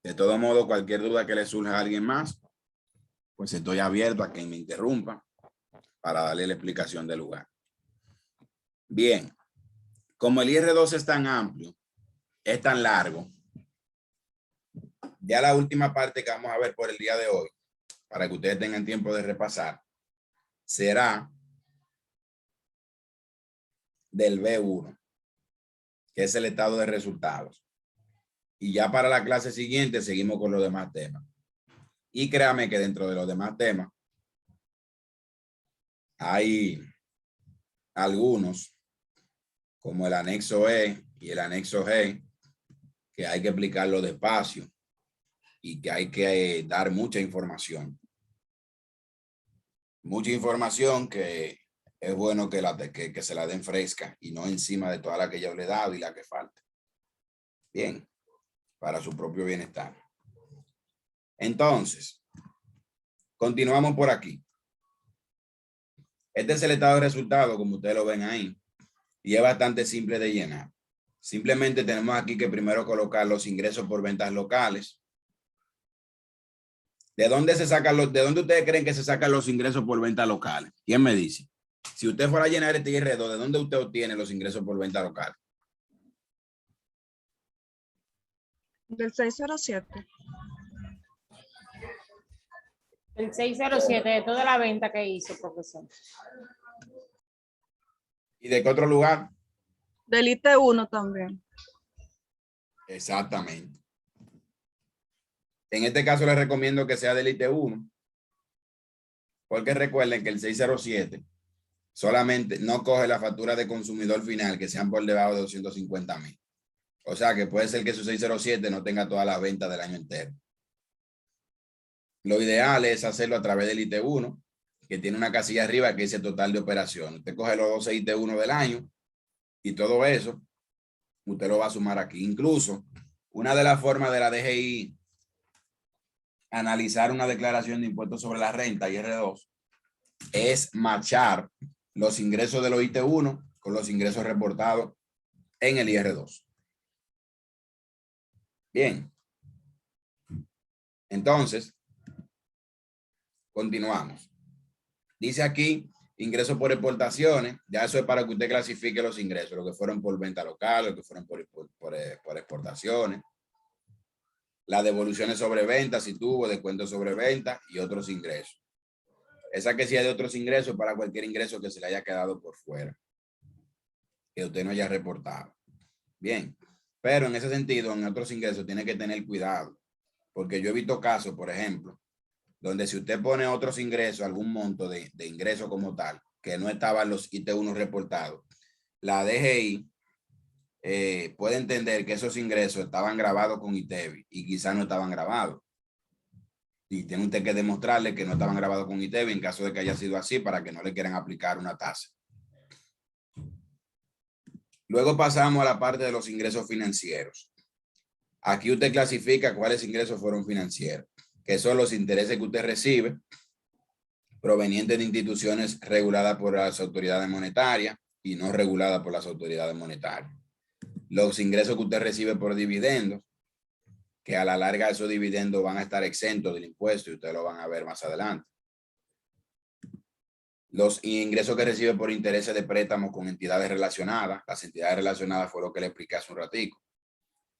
De todo modo, cualquier duda que le surja a alguien más, pues estoy abierto a quien me interrumpa para darle la explicación del lugar. Bien, como el IR2 es tan amplio, es tan largo, ya la última parte que vamos a ver por el día de hoy, para que ustedes tengan tiempo de repasar, será del B1, que es el estado de resultados. Y ya para la clase siguiente seguimos con los demás temas. Y créame que dentro de los demás temas hay algunos, como el anexo E y el anexo G, que hay que explicarlo despacio y que hay que dar mucha información. Mucha información que es bueno que se la den fresca y no encima de toda la que yo le he dado y la que falta. Bien, para su propio bienestar. Entonces, continuamos por aquí. Este es el estado de resultados, como ustedes lo ven ahí, y es bastante simple de llenar. Simplemente tenemos aquí que primero colocar los ingresos por ventas locales. ¿De dónde ustedes creen que se sacan los ingresos por ventas locales? ¿Quién me dice? Si usted fuera a llenar este IR2, ¿de dónde usted obtiene los ingresos por venta local? Del 607. El 607 de toda la venta que hizo, profesor. ¿Y de qué otro lugar? Del IT1 también. Exactamente. En este caso les recomiendo que sea del IT1, porque recuerden que el 607 solamente no coge la factura de consumidor final que sean por debajo de 250,000. O sea que puede ser que su 607 no tenga todas las ventas del año entero. Lo ideal es hacerlo a través del IT1, que tiene una casilla arriba que dice total de operaciones. Usted coge los 12 IT1 del año y todo eso, usted lo va a sumar aquí. Incluso, una de las formas de la DGI analizar una declaración de impuestos sobre la renta, IR2, es machar los ingresos de los IT1 con los ingresos reportados en el IR2. Bien. Entonces, continuamos. Dice aquí, ingresos por exportaciones. Ya eso es para que usted clasifique los ingresos, lo que fueron por venta local, lo que fueron por exportaciones. Las devoluciones sobre ventas, si tuvo, descuentos sobre ventas y otros ingresos. Esa que sea de otros ingresos para cualquier ingreso que se le haya quedado por fuera, que usted no haya reportado. Bien, pero en ese sentido, en otros ingresos tiene que tener cuidado, porque yo he visto casos, por ejemplo, donde si usted pone otros ingresos, algún monto de ingreso como tal, que no estaban los IT1 reportados, la DGI puede entender que esos ingresos estaban grabados con ITEVI y quizás no estaban grabados. Y tiene usted que demostrarle que no estaban grabados con ITEVI en caso de que haya sido así para que no le quieran aplicar una tasa. Luego pasamos a la parte de los ingresos financieros. Aquí usted clasifica cuáles ingresos fueron financieros, que son los intereses que usted recibe provenientes de instituciones reguladas por las autoridades monetarias y no reguladas por las autoridades monetarias. Los ingresos que usted recibe por dividendos, que a la larga esos dividendos van a estar exentos del impuesto y ustedes lo van a ver más adelante. Los ingresos que recibe por intereses de préstamos con entidades relacionadas. Las entidades relacionadas fue lo que le expliqué hace un ratico.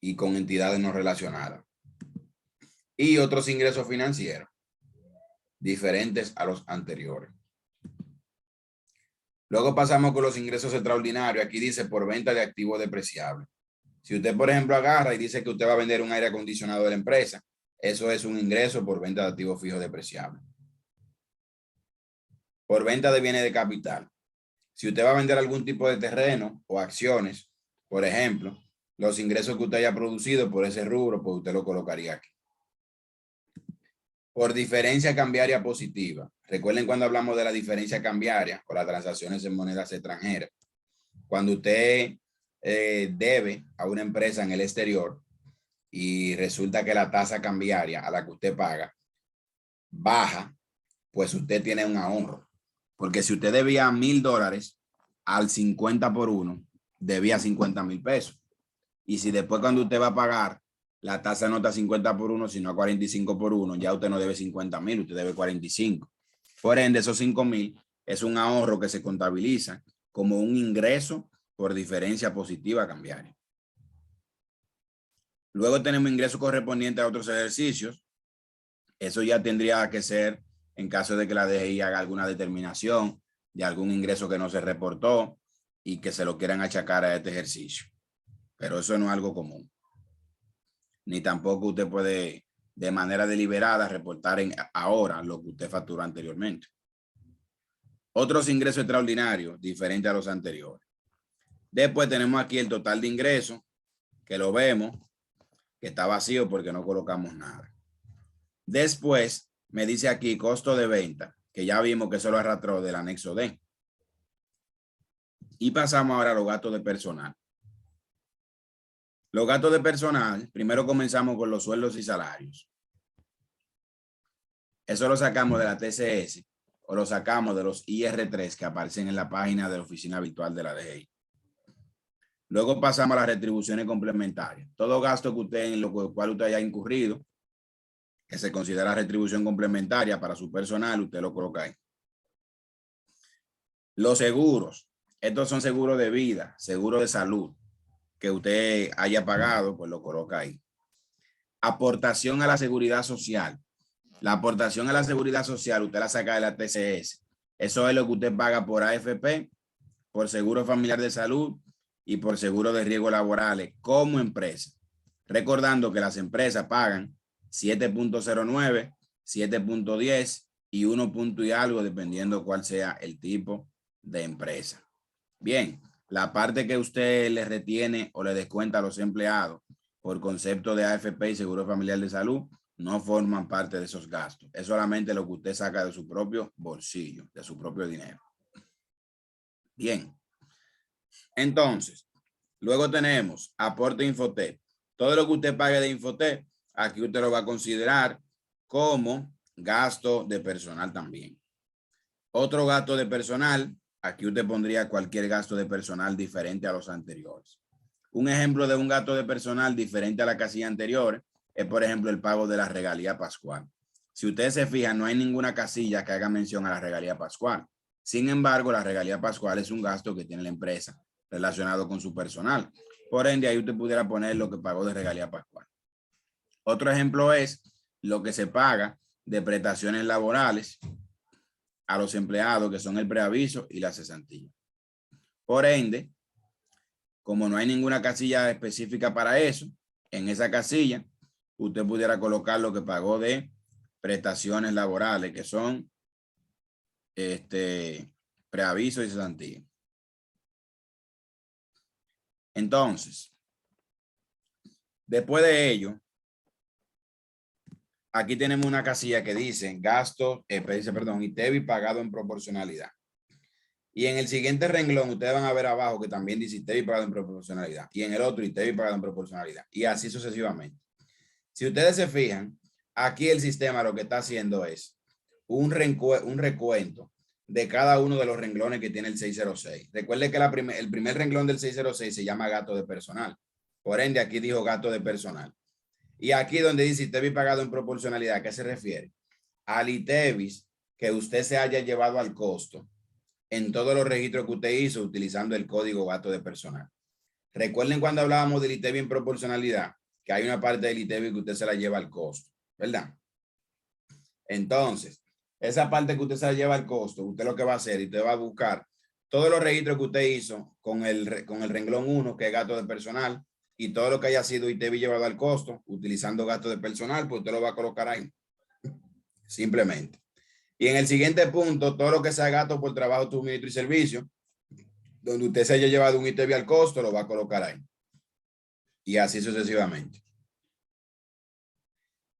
Y con entidades no relacionadas. y otros ingresos financieros diferentes a los anteriores. Luego pasamos con los ingresos extraordinarios. Aquí dice por venta de activos depreciables. Si usted, por ejemplo, agarra y dice que usted va a vender un aire acondicionado de la empresa, eso es un ingreso por venta de activos fijos depreciables. Por venta de bienes de capital. Si usted va a vender algún tipo de terreno o acciones, por ejemplo, los ingresos que usted haya producido por ese rubro, pues usted lo colocaría aquí. Por diferencia cambiaria positiva. Recuerden cuando hablamos de la diferencia cambiaria o las transacciones en monedas extranjeras. Cuando usted debe a una empresa en el exterior y resulta que la tasa cambiaria a la que usted paga baja, pues usted tiene un ahorro. Porque si usted debía $1,000 al 50 por 1, debía 50,000 pesos. Y si después cuando usted va a pagar, la tasa no está 50 por 1, sino a 45 por 1, ya usted no debe 50,000, usted debe 45. Por ende, esos 5,000 es un ahorro que se contabiliza como un ingreso por diferencia positiva cambiaria. Luego tenemos ingresos correspondientes a otros ejercicios. Eso ya tendría que ser en caso de que la DGI haga alguna determinación de algún ingreso que no se reportó y que se lo quieran achacar a este ejercicio. Pero eso no es algo común. Ni tampoco usted puede de manera deliberada reportar ahora lo que usted facturó anteriormente. Otros ingresos extraordinarios diferentes a los anteriores. Después tenemos aquí el total de ingresos, que lo vemos, que está vacío porque no colocamos nada. Después me dice aquí costo de venta, que ya vimos que eso lo arrastró del anexo D. Y pasamos ahora a los gastos de personal. Los gastos de personal, primero comenzamos con los sueldos y salarios. Eso lo sacamos de la TCS o lo sacamos de los IR3 que aparecen en la página de la oficina virtual de la DGI. Luego pasamos a las retribuciones complementarias. Todo gasto que usted, en lo cual usted haya incurrido, que se considera retribución complementaria para su personal, usted lo coloca ahí. Los seguros. Estos son seguros de vida, seguros de salud que usted haya pagado, pues lo coloca ahí. Aportación a la seguridad social. La aportación a la seguridad social usted la saca de la TCS. Eso es lo que usted paga por AFP, por seguro familiar de salud y por seguro de riesgos laborales como empresa. Recordando que las empresas pagan 7.09, 7.10 y 1 punto y algo dependiendo cuál sea el tipo de empresa. Bien, la parte que usted le retiene o le descuenta a los empleados por concepto de AFP y seguro familiar de salud no forman parte de esos gastos. Es solamente lo que usted saca de su propio bolsillo, de su propio dinero. Bien. Entonces, luego tenemos aporte Infotep. Todo lo que usted pague de Infotep, aquí usted lo va a considerar como gasto de personal también. Otro gasto de personal, aquí usted pondría cualquier gasto de personal diferente a los anteriores. Un ejemplo de un gasto de personal diferente a la casilla anterior es, por ejemplo, el pago de la regalía pascual. Si ustedes se fijan, no hay ninguna casilla que haga mención a la regalía pascual. Sin embargo, la regalía pascual es un gasto que tiene la empresa relacionado con su personal. Por ende, ahí usted pudiera poner lo que pagó de regalía pascual. Otro ejemplo es lo que se paga de prestaciones laborales a los empleados, que son el preaviso y la cesantía. Por ende, como no hay ninguna casilla específica para eso, en esa casilla usted pudiera colocar lo que pagó de prestaciones laborales, que son preaviso y cesantía. Entonces, después de ello, aquí tenemos una casilla que dice gasto, ITEVI pagado en proporcionalidad. Y en el siguiente renglón, ustedes van a ver abajo que también dice ITEVI pagado en proporcionalidad. Y en el otro, ITEVI pagado en proporcionalidad. Y así sucesivamente. Si ustedes se fijan, aquí el sistema lo que está haciendo es un recuento de cada uno de los renglones que tiene el 606. Recuerde que el primer renglón del 606 se llama gasto de personal. Por ende, aquí dijo gasto de personal. Y aquí donde dice ITEVI pagado en proporcionalidad, ¿a qué se refiere? Al ITEVIS que usted se haya llevado al costo en todos los registros que usted hizo utilizando el código gasto de personal. Recuerden cuando hablábamos del ITEVI en proporcionalidad, que hay una parte del ITEVI que usted se la lleva al costo. ¿verdad? Entonces, esa parte que usted se la lleva al costo, usted lo que va a hacer y usted va a buscar todos los registros que usted hizo con el renglón 1, que es gasto de personal, y todo lo que haya sido ITEVI llevado al costo, utilizando gasto de personal, pues usted lo va a colocar ahí. Simplemente. Y en el siguiente punto, todo lo que sea gasto por trabajo, suministro y servicio, donde usted se haya llevado un ITEVI al costo, lo va a colocar ahí. Y así sucesivamente.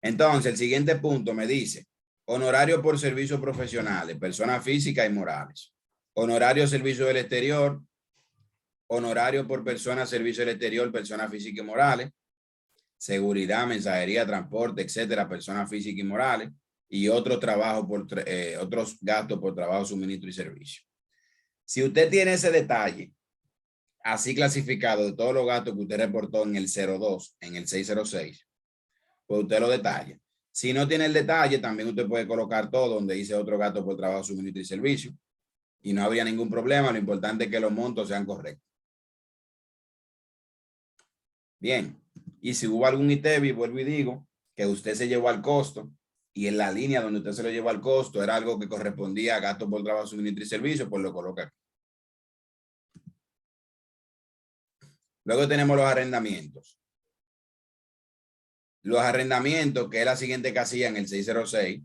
Entonces, el siguiente punto me dice, honorario por servicios profesionales, personas físicas y morales. Honorario servicio del exterior, honorario por personas servicio del exterior, personas físicas y morales. Seguridad, mensajería, transporte, etcétera, personas físicas y morales. Y otros trabajos otros gastos por trabajo, suministro y servicio. Si usted tiene ese detalle así clasificado de todos los gastos que usted reportó en el 02, en el 606, pues usted lo detalla. Si no tiene el detalle, también usted puede colocar todo donde dice otro gasto por trabajo, suministro y servicio. Y no habría ningún problema. Lo importante es que los montos sean correctos. Bien. Y si hubo algún ITEVI, vuelvo y digo, que usted se llevó al costo y en la línea donde usted se lo llevó al costo era algo que correspondía a gasto por trabajo, suministro y servicio, pues lo coloca aquí. Luego tenemos los arrendamientos. Los arrendamientos, que es la siguiente casilla en el 606,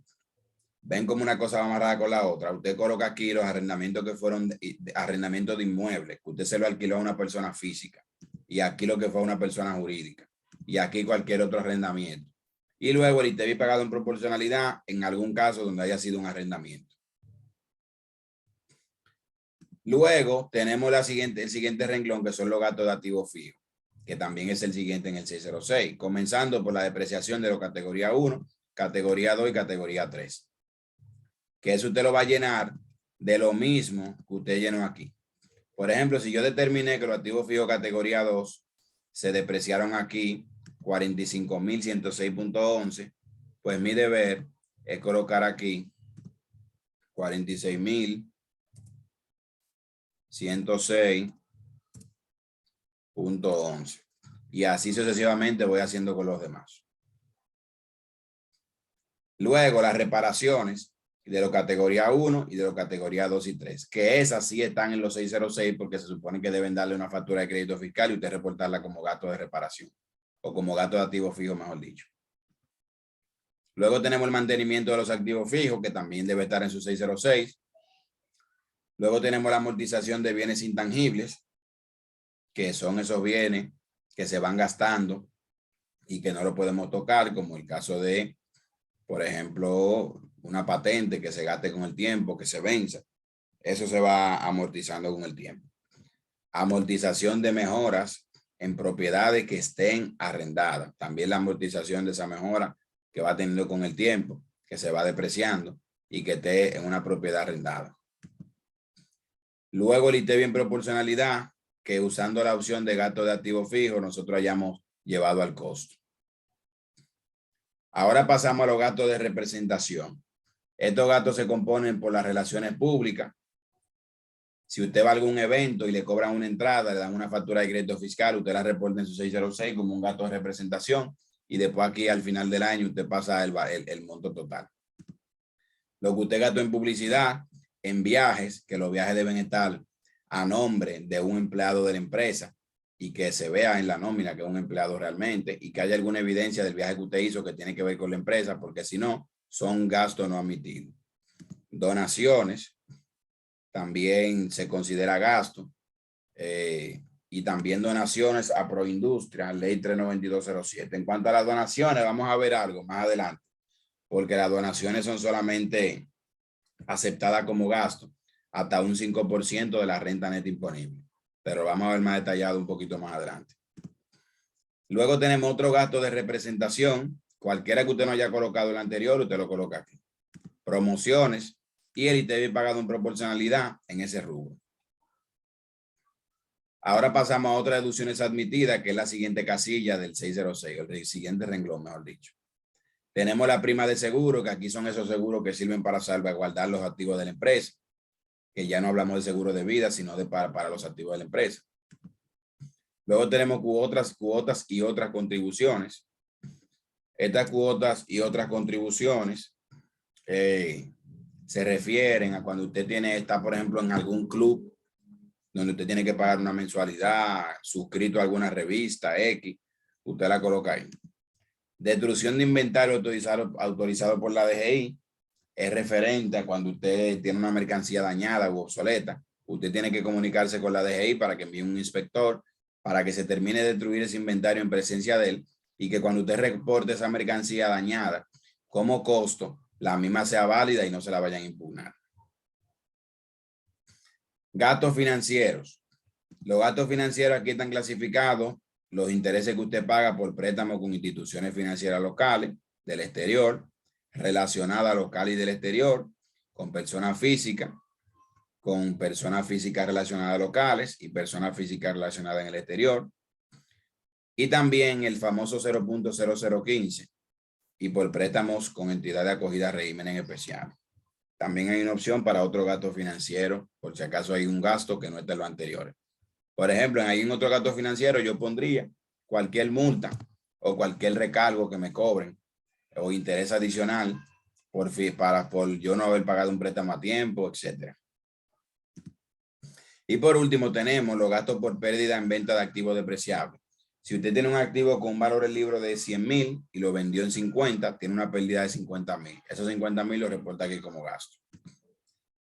ven como una cosa va amarrada con la otra. Usted coloca aquí los arrendamientos que fueron arrendamientos de inmuebles, que usted se lo alquiló a una persona física. Y aquí lo que fue a una persona jurídica. Y aquí cualquier otro arrendamiento. Y luego el ITEVI pagado en proporcionalidad en algún caso donde haya sido un arrendamiento. Luego tenemos el siguiente renglón, que son los gastos de activos fijos, que también es el siguiente en el 606, comenzando por la depreciación de la categoría 1, categoría 2 y categoría 3. Que eso usted lo va a llenar de lo mismo que usted llenó aquí. Por ejemplo, si yo determiné que los activos fijos categoría 2 se depreciaron aquí 45.106.11, pues mi deber es colocar aquí 46.106.11. Y así sucesivamente voy haciendo con los demás. Luego las reparaciones de la categoría 1 y de la categoría 2 y 3, que esas sí están en los 606 porque se supone que deben darle una factura de crédito fiscal y usted reportarla como gasto de reparación o como gasto de activos fijos, mejor dicho. Luego tenemos el mantenimiento de los activos fijos, que también debe estar en su 606. Luego tenemos la amortización de bienes intangibles, que son esos bienes que se van gastando y que no lo podemos tocar, como el caso de, por ejemplo, una patente que se gaste con el tiempo, que se venza. Eso se va amortizando con el tiempo. Amortización de mejoras en propiedades que estén arrendadas. También la amortización de esa mejora que va teniendo con el tiempo, que se va depreciando y que esté en una propiedad arrendada. Luego el ITEVI en proporcionalidad, que usando la opción de gasto de activos fijos, nosotros hayamos llevado al costo. Ahora pasamos a los gastos de representación. Estos gastos se componen por las relaciones públicas. Si usted va a algún evento y le cobran una entrada, le dan una factura de crédito fiscal, usted la reporta en su 606 como un gasto de representación y después aquí al final del año usted pasa el monto total. Lo que usted gastó en publicidad, en viajes, que los viajes deben estar a nombre de un empleado de la empresa y que se vea en la nómina que es un empleado realmente y que haya alguna evidencia del viaje que usted hizo que tiene que ver con la empresa, porque si no, son gastos no admitidos. Donaciones también se considera gasto y también donaciones a Proindustria, ley 39207. En cuanto a las donaciones, vamos a ver algo más adelante, porque las donaciones son solamente aceptadas como gasto hasta un 5% de la renta neta imponible, pero vamos a ver más detallado un poquito más adelante. Luego tenemos otro gasto de representación, cualquiera que usted no haya colocado el anterior, usted lo coloca aquí. Promociones y el ITEVI pagado en proporcionalidad en ese rubro. Ahora pasamos a otras deducciones admitidas, que es la siguiente casilla del 606, el siguiente renglón, mejor dicho. Tenemos la prima de seguro, que aquí son esos seguros que sirven para salvaguardar los activos de la empresa, que ya no hablamos de seguro de vida, sino de para los activos de la empresa. Luego tenemos cuotas y otras contribuciones. Estas cuotas y otras contribuciones se refieren a cuando usted está, por ejemplo, en algún club donde usted tiene que pagar una mensualidad, suscrito a alguna revista X, usted la coloca ahí. Destrucción de inventario autorizado por la DGI es referente a cuando usted tiene una mercancía dañada u obsoleta. Usted tiene que comunicarse con la DGI para que envíe un inspector para que se termine de destruir ese inventario en presencia de él y que cuando usted reporte esa mercancía dañada como costo, la misma sea válida y no se la vayan a impugnar. Gastos financieros. Los gastos financieros aquí están clasificados los intereses que usted paga por préstamo con instituciones financieras locales del exterior, relacionadas locales y del exterior, con personas físicas relacionadas locales y personas físicas relacionadas en el exterior. Y también el famoso 0.0015 y por préstamos con entidad de acogida a regímenes especiales. También hay una opción para otro gasto financiero, por si acaso hay un gasto que no es de lo anterior. Por ejemplo, en otro gasto financiero yo pondría cualquier multa o cualquier recargo que me cobren o interés adicional por yo no haber pagado un préstamo a tiempo, etc. Y por último tenemos los gastos por pérdida en venta de activos depreciables. Si usted tiene un activo con un valor del libro de 100,000 y lo vendió en 50, tiene una pérdida de 50,000. Esos 50,000 lo reporta aquí como gasto.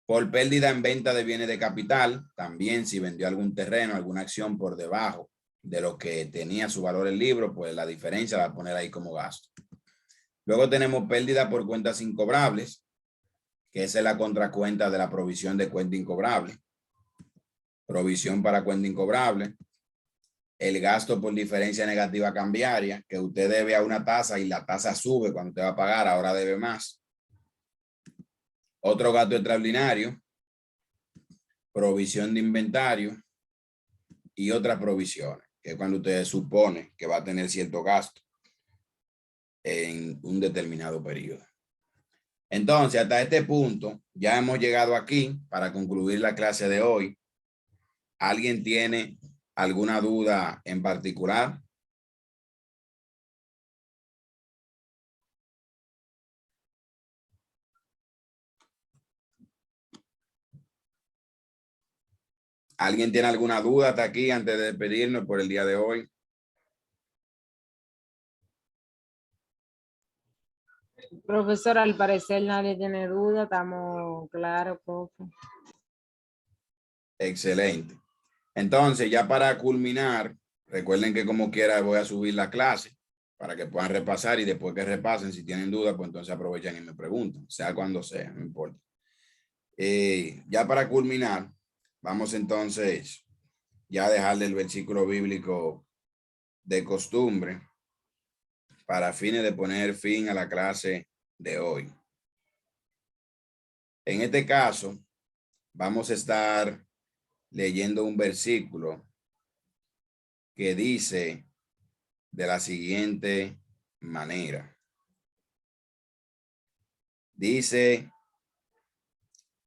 Por pérdida en venta de bienes de capital, también si vendió algún terreno, alguna acción por debajo de lo que tenía su valor el libro, pues la diferencia la va a poner ahí como gasto. Luego tenemos pérdida por cuentas incobrables, que esa es la contracuenta de la provisión de cuenta incobrable. Provisión para cuenta incobrable. El gasto por diferencia negativa cambiaria, que usted debe a una tasa y la tasa sube cuando usted va a pagar, ahora debe más. Otro gasto extraordinario, provisión de inventario y otras provisiones, que es cuando usted supone que va a tener cierto gasto en un determinado periodo. Entonces, hasta este punto, ya hemos llegado aquí para concluir la clase de hoy. ¿Alguien tiene alguna duda en particular? ¿Alguien tiene alguna duda hasta aquí antes de despedirnos por el día de hoy? Profesor, al parecer nadie tiene duda, estamos claros, profe. Excelente. Entonces, ya para culminar, recuerden que como quiera voy a subir la clase para que puedan repasar y después que repasen, si tienen dudas, pues entonces aprovechan y me preguntan, sea cuando sea, no importa. Ya para culminar, vamos entonces ya a dejarle el versículo bíblico de costumbre para fines de poner fin a la clase de hoy. En este caso, vamos a estar leyendo un versículo que dice de la siguiente manera. Dice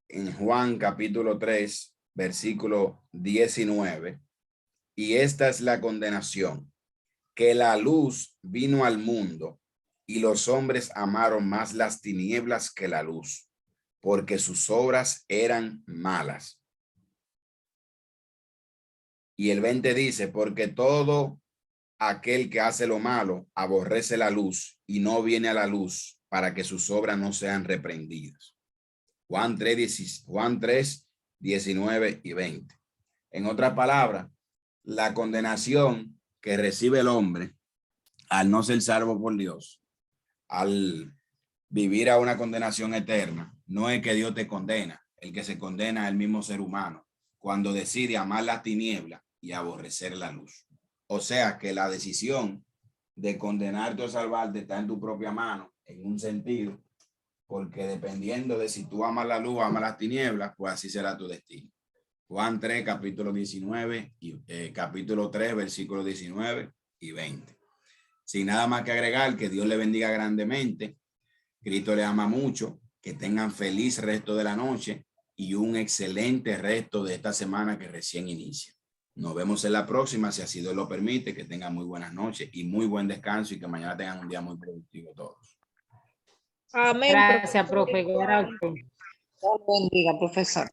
en Juan capítulo 3, versículo 19, y esta es la condenación, que la luz vino al mundo y los hombres amaron más las tinieblas que la luz, porque sus obras eran malas. Y el 20 dice, porque todo aquel que hace lo malo aborrece la luz y no viene a la luz para que sus obras no sean reprendidas. Juan 3, 19 y 20. En otras palabras, la condenación que recibe el hombre al no ser salvo por Dios, al vivir a una condenación eterna, no es que Dios te condena, el que se condena es el mismo ser humano cuando decide amar la tiniebla y aborrecer la luz. O sea que la decisión de condenarte o salvarte está en tu propia mano, en un sentido, porque dependiendo de si tú amas la luz o amas las tinieblas, pues así será tu destino. Juan 3, capítulo 19 y capítulo 3, versículos 19 y 20. Sin nada más que agregar, que Dios le bendiga grandemente. Cristo le ama mucho. Que tengan feliz resto de la noche y un excelente resto de esta semana que recién inicia. Nos vemos en la próxima, si así Dios lo permite, que tengan muy buenas noches y muy buen descanso y que mañana tengan un día muy productivo todos. Amén. Gracias, profe. Gracias. Dios lo bendiga, profesor.